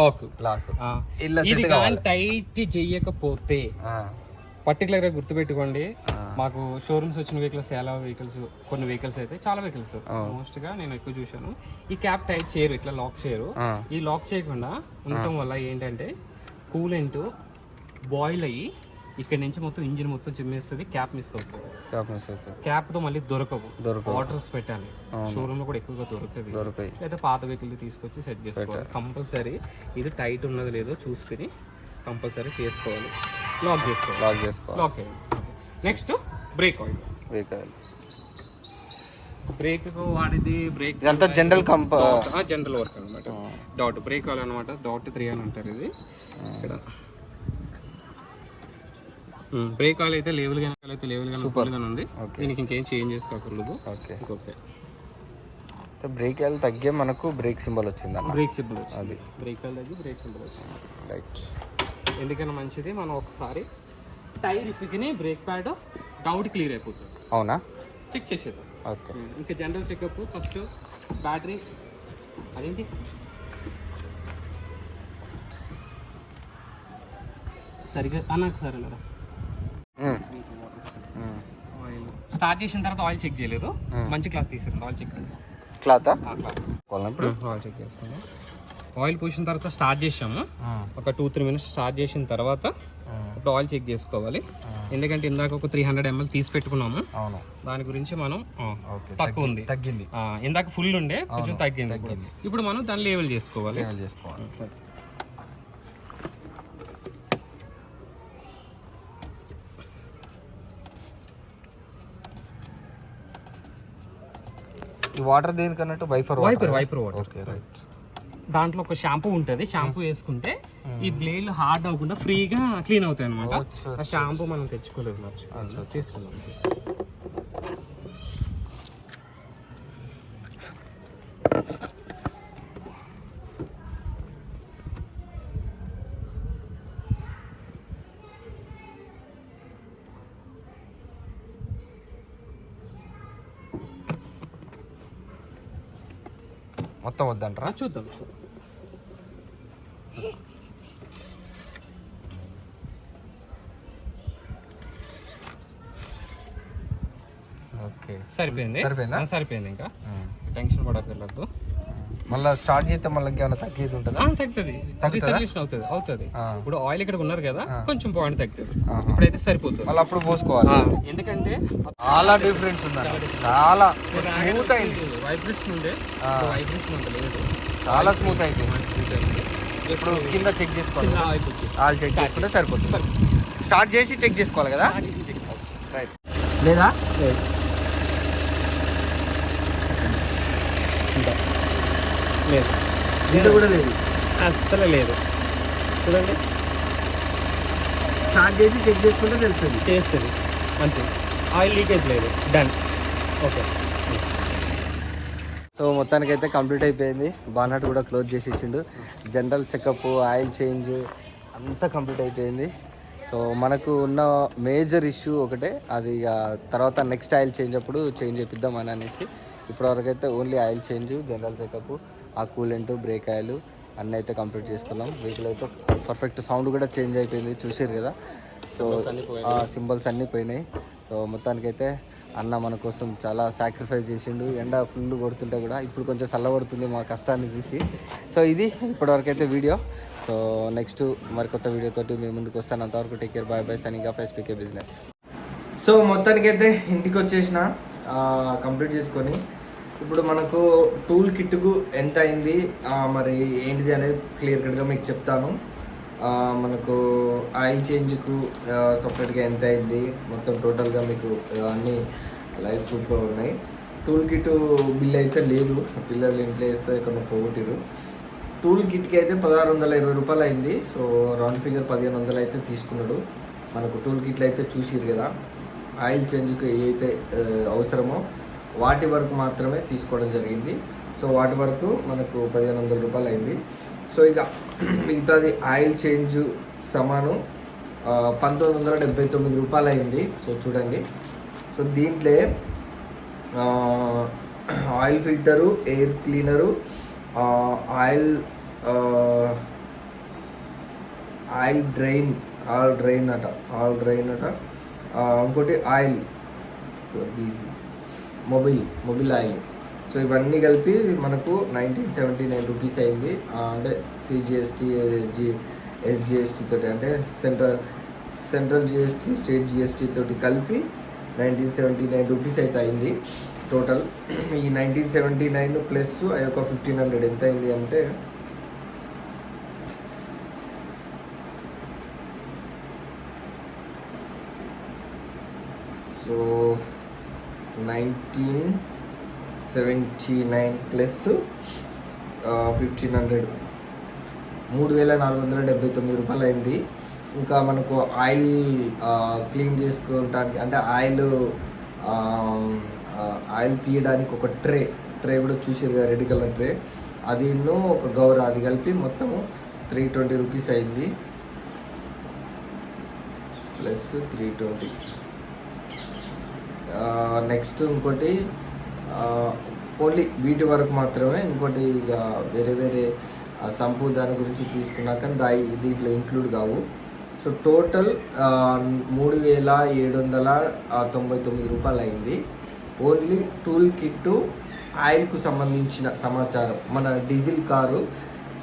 లాక్ ఇది కానీ టైట్ చేయకపోతే పర్టికులర్గా గుర్తుపెట్టుకోండి, మాకు షోరూమ్స్ వచ్చిన వెహికల్స్ కొన్ని వెహికల్స్ అయితే చాలా వెహికల్స్ మోస్ట్ గా నేను ఎక్కువ చూశాను, ఈ క్యాప్ టైట్ చేయరు, ఇట్లా లాక్ చేయరు. ఈ లాక్ చేయకుండా ఉండటం వల్ల ఏంటంటే కూలెంట్ బాయిల్ అయ్యి ఇక్కడ నుంచి మొత్తం ఇంజిన్ మొత్తం చిమ్మేస్తుంది, క్యాప్ మిస్ అవుతుంది. క్యాప్ తో మళ్ళీ దొరకవు, వాటర్స్ పెట్టాలి. షోరూమ్ లో కూడా ఎక్కువగా దొరకవి, లేదా పాత వెహికల్ తీసుకొచ్చి సెట్ చేసుకోవాలి. కంపల్సరీ ఇది టైట్ ఉన్నది లేదో చూసుకుని కంపల్సరీ చేసుకోవాలి. లాక్ చేసుకోవాలి. Next break oil. బ్రేక్ వాడిది బ్రేక్ అంతా జనరల్ వర్క్ అనమాట. డాట్ బ్రేక్ ఆయిల్ అనమాట, డాట్ 3 అని అంటారు ఇది. ఇక్కడ బ్రేక్ ఆయిల్ అయితే లేవల్ గా ఉంది. దీనికి ఇంకేం చేంజ్ చేసుకోకూడదు. ఓకే, బ్రేక్ ఆయిల్ తగ్గే మనకు బ్రేక్ సింబల్ వచ్చింది అన్న. బ్రేక్ సింబల్ వచ్చింది, బ్రేక్ ఆయిల్ తగ్గి బ్రేక్ సింబల్ వచ్చింది. రైట్. ఎందుకన్నా మంచిది, మనం ఒకసారి టైర్ ఇప్పికిని బ్రేక్ ప్యాడ్ డౌట్ క్లియర్ అయిపోతుంది. అవునా, చెక్ చేసేద్దాం. ఓకే, ఇంకా జనరల్ చెకప్ ఫస్ట్ బ్యాటరీ అదేంటి సరిగ్గా అన్నాక సరే లేదా ఆయిల్ స్టార్ట్ చేసిన తర్వాత ఆయిల్ చెక్ చేయలేదు, మంచి క్లాత్ తీసుకుంది. Oil check cloth oil check చేసుకుందాం. ఆయిల్ పోసిన తర్వాత స్టార్ట్ చేసాము, ఒక 2-3 మినిట్స్ స్టార్ట్ చేసిన తర్వాత ఇప్పుడు ఆయిల్ చెక్ చేసుకోవాలి. ఎందుకంటే ఇందాక ఒక 300 ml తీసి పెట్టుకున్నాము, దాని గురించి మనం తక్కువ ఉంది, తగ్గింది. ఇందాక ఫుల్ ఉండే కొంచెం తగ్గింది. ఇప్పుడు మనం దాన్ని లేవల్ చేసుకోవాలి. ఈ వాటర్ దేనికన్నట్టు వైపర్ వాటర్. Okay right. దాంట్లో ఒక షాంపూ ఉంటుంది, షాంపూ వేసుకుంటే ఈ బ్లేడ్ హార్డ్ అవ్వకుండా ఫ్రీగా క్లీన్ అవుతాయి అనమాట. ఆ షాంపూ మనం తెచ్చుకోలేదు, తీసుకున్నాం. మొత్తం వద్దంటారా? చూద్దాం. ఓకే సరిపోయింది. ఇంకా టెన్షన్ పడక్కర్లేదు. మళ్ళీ స్టార్ట్ చేస్తే మళ్ళీ ఇంకేమైనా తగ్గేది ఉంటుందా? అవుతుంది. ఇప్పుడు ఆయిల్ ఇక్కడ ఉన్నారు కదా, కొంచెం పాయింట్ తగ్గుతుంది. ఇప్పుడైతే సరిపోతుంది. మళ్ళీ అప్పుడు పోసుకోవాలి. ఎందుకంటే చాలా డిఫరెన్స్ ఉంది, చాలా స్మూత్ అయింది. వైబ్రేషన్ ఉండే లేదు, చాలా స్మూత్ అయిపోయింది. ఇప్పుడు కింద చెక్ చేసుకోవాలి, ఆయిల్ చెక్ చేసుకుంటే సరిపోతుంది. స్టార్ట్ చేసి చెక్ చేసుకోవాలి కదా, రైట్? లేదా లేదు, ఇది కూడా లేదు, అస్సలు లేదు. చూడండి, స్టార్ట్ చేసి చెక్ చేసుకుంటే చేస్తుంది అంతే. ఆయిల్ లీకేజ్ లేదు. డన్. ఓకే. సో మొత్తానికైతే కంప్లీట్ అయిపోయింది. బానట్ కూడా క్లోజ్ చేసేసిండు. జనరల్ చెకప్, ఆయిల్ చేంజ్ అంతా కంప్లీట్ అయిపోయింది. సో మనకు ఉన్న మేజర్ ఇష్యూ ఒకటే, అది ఇక తర్వాత నెక్స్ట్ ఆయిల్ చేంజ్ అప్పుడు చేంజ్ చేపిద్దాం అని అనేసి ఇప్పటివరకు అయితే only oil change, general checkup, ఆ కూలెంట్, బ్రేక్ ఆయిల్ అన్నీ అయితే కంప్లీట్ చేసుకున్నాం. వెహికల్ అయితే పర్ఫెక్ట్, సౌండ్ కూడా చేంజ్ అయిపోయింది, చూసారు కదా. సో సింబల్స్ అన్నీ పోయినాయి. సో మొత్తానికైతే అన్న మన కోసం చాలా సాక్రిఫైస్ చేసిండు. ఎండ ఫుల్ కొడుతుంటే కూడా ఇప్పుడు కొంచెం చల్లబడుతుంది మా కష్టాన్ని చూసి. సో ఇది ఇప్పటివరకు అయితే వీడియో. సో నెక్స్ట్ మరికొత్త వీడియోతోటి మేము ముందుకు వస్తాను. అంతవరకు take care, bye bye, signing off SPK business. So మొత్తానికైతే ఇంటికి వచ్చేసిన కంప్లీట్ చేసుకొని, ఇప్పుడు మనకు టూల్ కిట్కు ఎంత అయింది మరి ఏంటిది అనేది క్లియర్ కట్గా మీకు చెప్తాను. మనకు ఆయిల్ చేంజ్కు సపరేట్గా ఎంత అయింది, మొత్తం టోటల్గా మీకు అన్నీ లైవ్ ప్రూఫ్గా ఉన్నాయి. టూల్ కిట్ బిల్ అయితే లేదు, పిల్లలు ఇంట్లో వేస్తే ఇక్కడ పోగొట్టిరు. టూల్ కిట్కి అయితే 1620 రూపాయలు అయింది. సో రౌండ్ ఫిగర్ 1500 అయితే తీసుకున్నాడు. మనకు టూల్ కిట్లు అయితే చూసిరు కదా, ఆయిల్ చేంజ్కి ఏవైతే అవసరమో వాటి వరకు మాత్రమే తీసుకోవడం జరిగింది. సో వాటి వరకు మనకు 1500 రూపాయలు అయింది. సో ఇక మిగతాది ఆయిల్ చేంజ్ సమానం 1979 రూపాయలు అయింది. సో చూడండి, సో దీంట్లో oil filter, air cleaner, oil drain అట, ఇంకోటి ఆయిల్ మొబైల్ ఆయిల్. సో ఇవన్నీ కలిపి మనకు 1979 రూపీస్ అయింది. అంటే సిజిఎస్టీ, ఎస్జిఎస్టీ తోటి, అంటే సెంట్రల్ జిఎస్టీ, స్టేట్ జిఎస్టీ తోటి కలిపి 1979 రూపీస్ అయితే అయింది టోటల్. ఈ 1979 ప్లస్ అవి ఒక 1500 ఎంత అయింది అంటే సో 1979 ప్లస్ 1500 3479 రూపాయలు అయింది. ఇంకా మనకు ఆయిల్ క్లీన్ చేసుకోవడానికి, అంటే ఆయిల్ తీయడానికి ఒక ట్రే కూడా చూసారు కదా, రెడ్ కలర్ ట్రే, అది ఒక గౌర, అది కలిపి మొత్తము 320 రూపీస్ అయింది. ప్లస్ 320. నెక్స్ట్ ఇంకోటి ఓన్లీ వీటి వరకు మాత్రమే, ఇంకోటి ఇక వేరే సంపూ దాని గురించి తీసుకున్నాక దీంట్లో ఇంక్లూడ్ కావు. సో టోటల్ 3799 రూపాయలు అయింది. ఓన్లీ టూల్ కిట్టు, ఆయిల్కు సంబంధించిన సమాచారం, మన diesel car.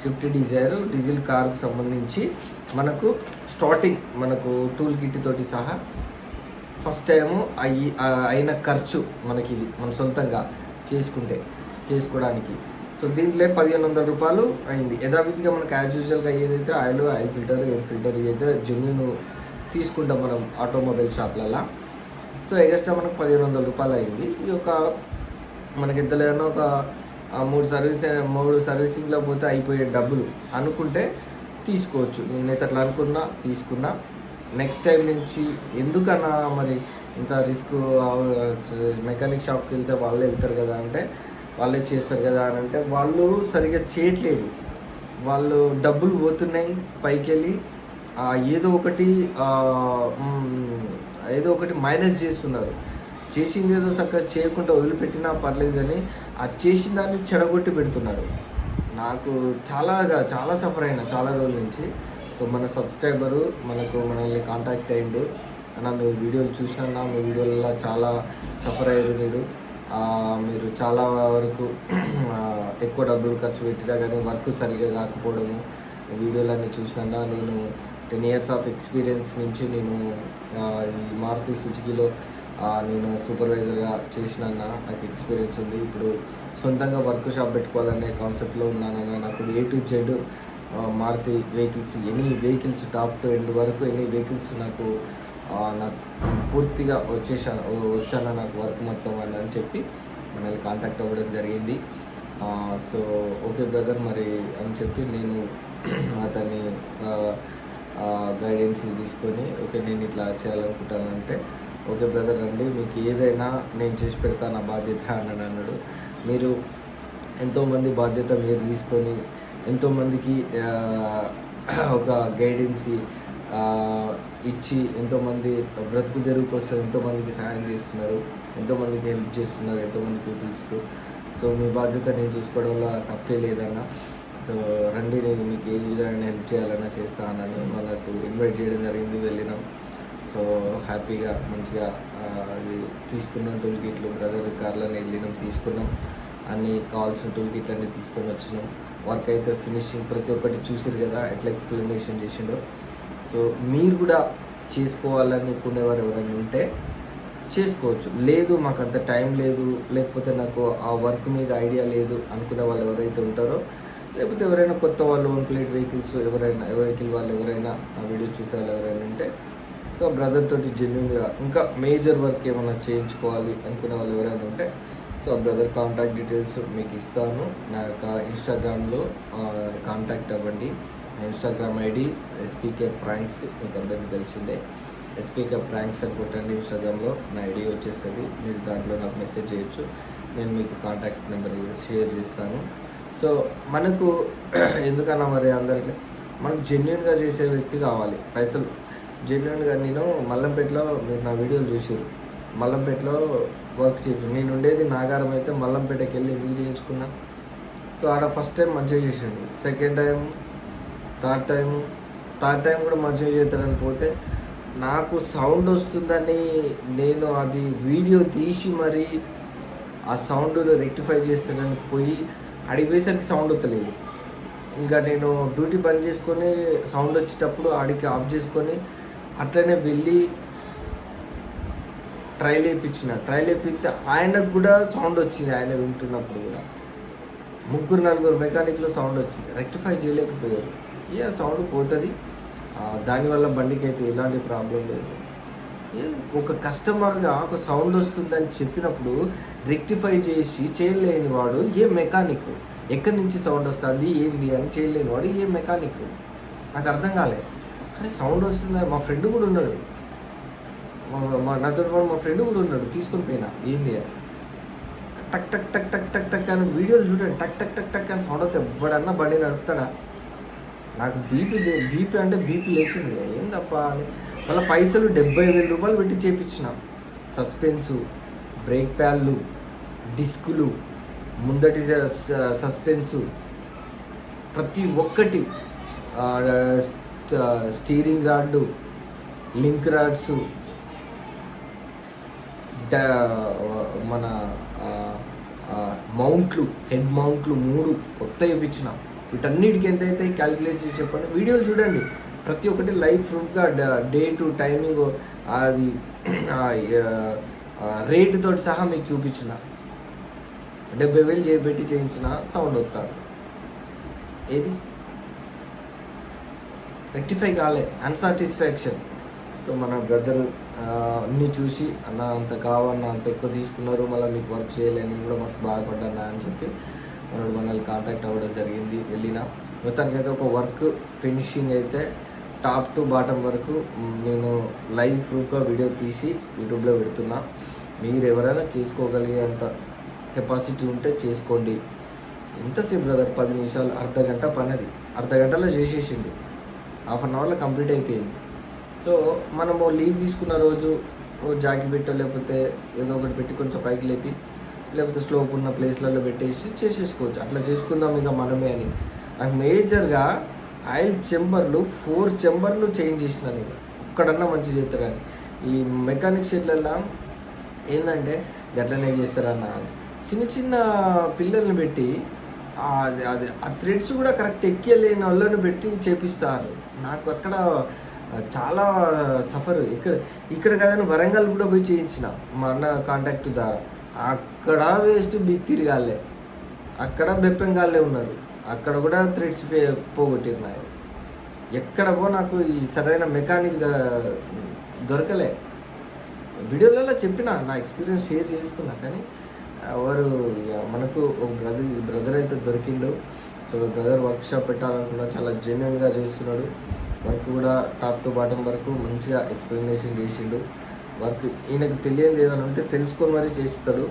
Swift Dzire diesel కార్కు సంబంధించి మనకు స్టార్టింగ్ మనకు టూల్ కిట్ తోటి సహా ఫస్ట్ టైము అయిన ఖర్చు మనకి ఇది మన సొంతంగా చేసుకోవడానికి. సో దీంట్లో 1500 రూపాయలు అయింది. యథావిధిగా మనకు యాజ్ యూజువల్గా ఏదైతే ఆయిల్ ఫిల్టర్, ఎయిర్ ఫిల్టర్ ఏదైతే జెన్యూన్ తీసుకుంటాం మనం ఆటోమొబైల్ షాప్లలో. సో ఎక్స్ట్రా మనకు 1500 రూపాయలు అయింది. ఈ యొక్క మనకి ఎంత లేదన్నా ఒక 3 సర్వీసింగ్లో పోతే అయిపోయే డబ్బులు అనుకుంటే తీసుకోవచ్చు. నేనైతే అట్లా తీసుకున్నా. నెక్స్ట్ టైం నుంచి ఎందుకన్నా మరి ఇంత రిస్క్, మెకానిక్ షాప్కి వెళ్తే వాళ్ళే వెళ్తారు కదా అంటే వాళ్ళే చేస్తారు కదా అని అంటే వాళ్ళు సరిగ్గా చేయట్లేదు. వాళ్ళు డబ్బులు పోతున్నాయి పైకి వెళ్ళి ఏదో ఒకటి మైనస్ చేస్తున్నారు. చేసింది ఏదో చక్కగా చేయకుండా వదిలిపెట్టినా పర్లేదు కానీ ఆ చేసిన దాన్ని చెడగొట్టి పెడుతున్నారు. నాకు చాలా సఫర్ అయినా చాలా రోజుల నుంచి. సో మన సబ్స్క్రైబరు మనల్ని కాంటాక్ట్ అయ్యిండు అన్న, మీ వీడియోలు చూసినా మీ వీడియోలలో చాలా సఫర్ అయ్యారు మీరు చాలా వరకు ఎక్కువ డబ్బులు ఖర్చు పెట్టినా కానీ వర్క్ సరిగ్గా కాకపోవడము వీడియోలన్నీ చూసినా. నేను 10 years ఆఫ్ ఎక్స్పీరియన్స్ నుంచి నేను ఈ మారుతి సుజుకిలో నేను సూపర్వైజర్గా చేసిన నాకు ఎక్స్పీరియన్స్ ఉంది. ఇప్పుడు సొంతంగా వర్క్ షాప్ పెట్టుకోవాలనే కాన్సెప్ట్లో ఉన్నానన్న. నాకు A to Z Maruti vehicles, any vehicles top to end వరకు ఎనీ వెహికల్స్ నాకు పూర్తిగా వచ్చాను నాకు వర్క్ మొత్తం అని చెప్పి మనల్ని కాంటాక్ట్ అవ్వడం జరిగింది. సో ఓకే బ్రదర్ మరి అని చెప్పి నేను అతన్ని గైడెన్స్ తీసుకొని ఓకే నేను ఇట్లా చేయాలనుకుంటానంటే ఓకే బ్రదర్ రండి, మీకు ఏదైనా నేను చేసి పెడతాను, నా బాధ్యత అని అన్నాడు. మీరు ఎంతోమంది బాధ్యత మీరు తీసుకొని ఎంతోమందికి ఒక గైడెన్స్ ఇచ్చి ఎంతోమంది బ్రతుకు తెరువు కోసం ఎంతోమందికి సహాయం చేస్తున్నారు, ఎంతోమందికి హెల్ప్ చేస్తున్నారు, ఎంతోమంది పీపుల్స్కు. సో మీ బాధ్యత నేను చూసుకోవడంలో తప్పే లేదన్నా. సో రండి, నేను మీకు ఏ విధంగా హెల్ప్ చేయాలన్నా చేస్తానని మనకు ఇన్వైట్ చేయడం జరిగింది. వెళ్ళినాం. సో హ్యాపీగా మంచిగా అది తీసుకున్నాం. టూల్ కిట్లు బ్రదర్ కార్లని వెళ్ళినాం, తీసుకున్నాం. అన్నీ కావాల్సిన టూల్ కిట్లు అన్నీ తీసుకొని వచ్చినాం. వర్క్ అయితే ఫినిషింగ్ ప్రతి ఒక్కటి చూసారు కదా ఎట్లా ఎక్స్ప్లెనేషన్ చేసిండో. సో మీరు కూడా చేసుకోవాలని కొనేవారు ఎవరైనా ఉంటే చేసుకోవచ్చు. లేదు మాకు అంత టైం లేదు, లేకపోతే నాకు ఆ వర్క్ మీద ఐడియా లేదు అనుకునే వాళ్ళు ఎవరైతే ఉంటారో, లేకపోతే ఎవరైనా కొత్త వాళ్ళు ఓన్ ప్లేట్ వెహికల్స్ వెహికల్ వాళ్ళు ఎవరైనా ఆ వీడియో చూసే వాళ్ళు ఎవరైనా ఉంటే సో బ్రదర్ తోటి జెన్యున్గా ఇంకా మేజర్ వర్క్ ఏమైనా చేయించుకోవాలి అనుకునే వాళ్ళు ఎవరైనా ఉంటే సో బ్రదర్ కాంటాక్ట్ డీటెయిల్స్ మీకు ఇస్తాను. నా యొక్క ఇన్స్టాగ్రామ్లో కాంటాక్ట్ అవ్వండి. ఇన్స్టాగ్రామ్ ఐడి SPK Pranks, మీకు అందరికీ తెలిసిందే. SPK Pranks అని కొట్టండి ఇన్స్టాగ్రామ్లో, నా ఐడి వచ్చేస్తుంది. మీరు దాంట్లో నాకు మెసేజ్ చేయొచ్చు, నేను మీకు కాంటాక్ట్ నెంబర్ షేర్ చేస్తాను. సో మనకు ఎందుకన్నా మరి అందరికీ మనకు జెన్యున్గా చేసే వ్యక్తి కావాలి. పైసలు జెన్యున్గా నేను మల్లంపేటలో మీరు నా వీడియోలు చూసారు, మల్లంపేటలో వర్క్ చేసి నేను ఉండేది నాగారం అయితే మల్లంపేటకి వెళ్ళి ఎందుకు చేయించుకున్నా. సో ఆడ ఫస్ట్ టైం మంచిగా చేసిండు, సెకండ్ టైం థర్డ్ టైం కూడా మంచిగా చేస్తాడని పోతే నాకు సౌండ్ వస్తుందని నేను అది వీడియో తీసి మరి ఆ సౌండ్ను రెక్టిఫై చేస్తాడని పోయి అడిగిపోయేసరికి సౌండ్ వస్తలేదు. ఇంకా నేను డ్యూటీ బంద్ చేసుకొని సౌండ్ వచ్చేటప్పుడు ఆడికి ఆఫ్ చేసుకొని అట్లనే వెళ్ళి ట్రైల్ వేయిస్తే ఆయనకు కూడా సౌండ్ వచ్చింది. ఆయన వింటున్నప్పుడు కూడా 3-4 మెకానిక్లో సౌండ్ వచ్చింది, రెక్టిఫై చేయలేకపోయారు. ఇక సౌండ్ పోతుంది, దానివల్ల బండికి అయితే ఎలాంటి ప్రాబ్లం లేదు. ఒక కస్టమర్గా ఒక సౌండ్ వస్తుందని చెప్పినప్పుడు రెక్టిఫై చేసి చేయలేని వాడు ఏ మెకానిక్? ఎక్కడి నుంచి సౌండ్ వస్తుంది ఏంది అని చేయలేని వాడు ఏ మెకానిక్? నాకు అర్థం కాలే. అరే సౌండ్ వస్తుంది, మా ఫ్రెండ్ కూడా ఉన్నాడు, నాతో మా ఫ్రెండ్ కూడా ఉన్నాడు, తీసుకొని పోయినా ఏంది అని టక్ టక్ టక్ టక్ టక్ టక్ అని వీడియోలు చూడండి, టక్ టక్ టక్ టక్ అని సౌండ్ వస్తే ఎవడన్నా బండి నడుపుతాడా? నాకు బీపీ అంటే బీపీ లేచింది, ఏందప్ప అని మళ్ళీ పైసలు 70,000 రూపాయలు పెట్టి చేయించిన. సస్పెన్సు, బ్రేక్ ప్యాడ్లు, డిస్కులు, ముందటి సస్పెన్సు, ప్రతి ఒక్కటి, స్టీరింగ్ రాడ్డు, లింక్ రాడ్సు, మన మౌంట్లు, హెడ్ మౌంట్లు 3 కొత్త వేయించిన. వీటన్నిటికి ఎంత అయితే క్యాలిక్యులేట్ చేసి చెప్పండి. వీడియోలు చూడండి, ప్రతి ఒక్కటి లైవ్ ప్రూఫ్గా డేటు టైమింగ్ అది రేటుతో సహా మీకు చూపించిన 70,000 పెట్టి చేయించిన సౌండ్ వస్తారు. ఏది రెక్టిఫై కాలే, అన్సాటిస్ఫాక్షన్. సో మన బ్రదర్ అన్నీ చూసి అన్న అంత కావన్నా అంత ఎక్కువ తీసుకున్నారు, మళ్ళీ మీకు వర్క్ చేయలేని కూడా మస్తు బాధపడ్డా అని చెప్పి మనల్ని కాంటాక్ట్ అవ్వడం జరిగింది. వెళ్ళిన మొత్తానికైతే ఒక వర్క్ ఫినిషింగ్ అయితే టాప్ టు బాటమ్ వరకు నేను లైవ్ ప్రూఫ్గా వీడియో తీసి యూట్యూబ్లో పెడుతున్నా. మీరు ఎవరైనా చేసుకోగలిగేంత కెపాసిటీ ఉంటే చేసుకోండి. ఎంతసేపు బ్రదర్, 10 నిమిషాలు, అర్ధ గంట పని, అది అర్ధ గంటలో చేసేసిండు, హాఫ్ అన్ అవర్లో కంప్లీట్ అయిపోయింది. సో మనము లీవ్ తీసుకున్న రోజు జాకి పెట్టో లేకపోతే ఏదో ఒకటి పెట్టి కొంచెం పైకి లేపి లేకపోతే స్లోప్ ఉన్న ప్లేస్లలో పెట్టేసి చేసేసుకోవచ్చు. అట్లా చేసుకుందాం ఇక మనమే అని. నాకు మేజర్గా ఆయిల్ చెంబర్లు 4 చెంబర్లు చేంజ్ చేసిన నేను, ఒక్కడన్నా మంచిగా చేస్తారని. ఈ మెకానిక్ షెడ్లలో ఏంటంటే గట్లనే చేస్తారన్న అని చిన్న చిన్న పిల్లల్ని పెట్టి అది ఆ థ్రెడ్స్ కూడా కరెక్ట్ ఎక్కియలేని వాళ్ళని పెట్టి చేపిస్తారు. నాకు అక్కడ చాలా సఫర్. ఇక్కడ కాదని వరంగల్ కూడా పోయి చేయించిన మా అన్న కాంటాక్ట్ ద్వారా. అక్కడ వేస్ట్ తిరగాలే, అక్కడ బెప్పెంగాళ్ళే ఉన్నారు, అక్కడ కూడా థ్రెడ్స్ పోగొట్టినాయి. ఎక్కడ నాకు ఈ సరైన మెకానిక్ దొరకలే. వీడియోలలో చెప్పిన నా ఎక్స్పీరియన్స్ షేర్ చేసుకున్నా, కానీ ఎవరు మనకు ఒక బ్రదర్ అయితే దొరికిండు. సో బ్రదర్ వర్క్ షాప్ పెట్టాలనుకున్నా, చాలా జెన్యున్గా చేస్తున్నాడు. వర్క్ కూడా టాప్ టు బాటమ్ వరకు మంచిగా ఎక్స్ప్లెనేషన్ చేసిండు. వర్క్ ఈయనకు తెలియదు ఏదైనా ఉంటే తెలుసుకొని మరీ చేస్తాడు.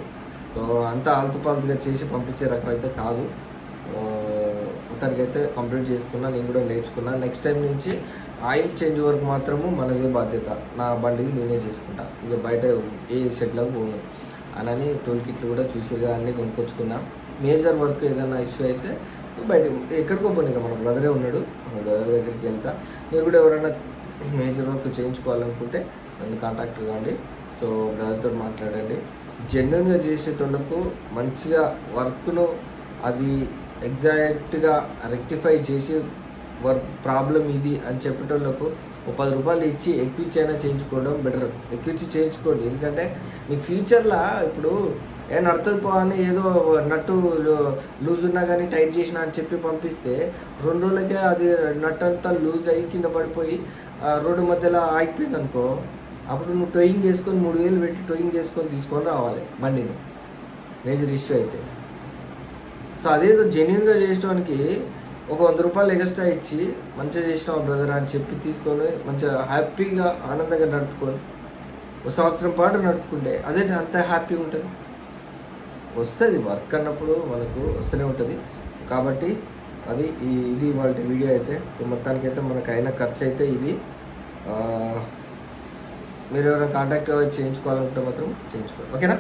సో అంతా ఆల్తుపాల్తుగా చేసి పంపించే రకం అయితే కాదు. మొత్తానికైతే కంప్లీట్ చేసుకున్నా, నేను కూడా నేర్చుకున్నా. నెక్స్ట్ టైం నుంచి ఆయిల్ చేంజ్ వరకు మాత్రము మనదే బాధ్యత, నా బండిది నేనే చేసుకుంటా, ఇక బయట ఏ షెడ్లకు పోను అని టూల్ కిట్లు కూడా చూసిగా అన్నీ కొనుక్కొచ్చుకున్నా. మేజర్ వర్క్ ఏదైనా ఇష్యూ అయితే బయట ఎక్కడికో పోనీ, ఇక మన బ్రదరే ఉన్నాడు, మన బ్రదర్ దగ్గరికి వెళ్తా. మీరు కూడా ఎవరైనా మేజర్ వర్క్ చేయించుకోవాలనుకుంటే నన్ను కాంటాక్ట్ కాండి. సో బ్రదర్తో మాట్లాడండి. జెన్యున్గా చేసేటోళ్ళకు మంచిగా వర్క్ను అది ఎగ్జాక్ట్గా రెక్టిఫై చేసి వర్క్ ప్రాబ్లం ఇది అని చెప్పేటోళ్ళకు ఒక 10 రూపాయలు ఇచ్చి ఎక్విచ్చైనా చేయించుకోవడం బెటర్. ఎక్విచ్చి చేయించుకోండి, ఎందుకంటే మీకు ఫ్యూచర్లో ఇప్పుడు నడుతుంది పోవాలని ఏదో నట్టు లూజ్ ఉన్నా కానీ టైట్ చేసినా అని చెప్పి పంపిస్తే 2 రోజులకే అది నట్టు అంతా లూజ్ అయ్యి కింద పడిపోయి రోడ్డు మధ్యలో ఆగిపోయింది అనుకో, అప్పుడు నువ్వు టోయింగ్ చేసుకొని 3,000 పెట్టి టోయింగ్ చేసుకొని తీసుకొని రావాలి బండిని, మేజర్ ఇష్యూ అయితే. సో అదేదో జెన్యున్గా చేసడానికి ఒక 100 రూపాయలు ఎక్స్ట్రా ఇచ్చి మంచిగా చేసినావు బ్రదర్ అని చెప్పి తీసుకొని మంచిగా హ్యాపీగా ఆనందంగా నడుపుకొని 1 సంవత్సరం పాటు నడుపుకుంటే అదే అంత హ్యాపీగా ఉంటుంది. వస్తుంది వర్క్ అన్నప్పుడు మనకు వస్తూనే ఉంటుంది. కాబట్టి ఇది వాళ్ళ వీడియో అయితే. సో మొత్తానికైతే మనకు అయిన ఖర్చు అయితే ఇది. మీరు ఎవరైనా కాంటాక్ట్ చేయించుకోవాలనుకుంటే మాత్రం చేయించుకోండి, ఓకేనా.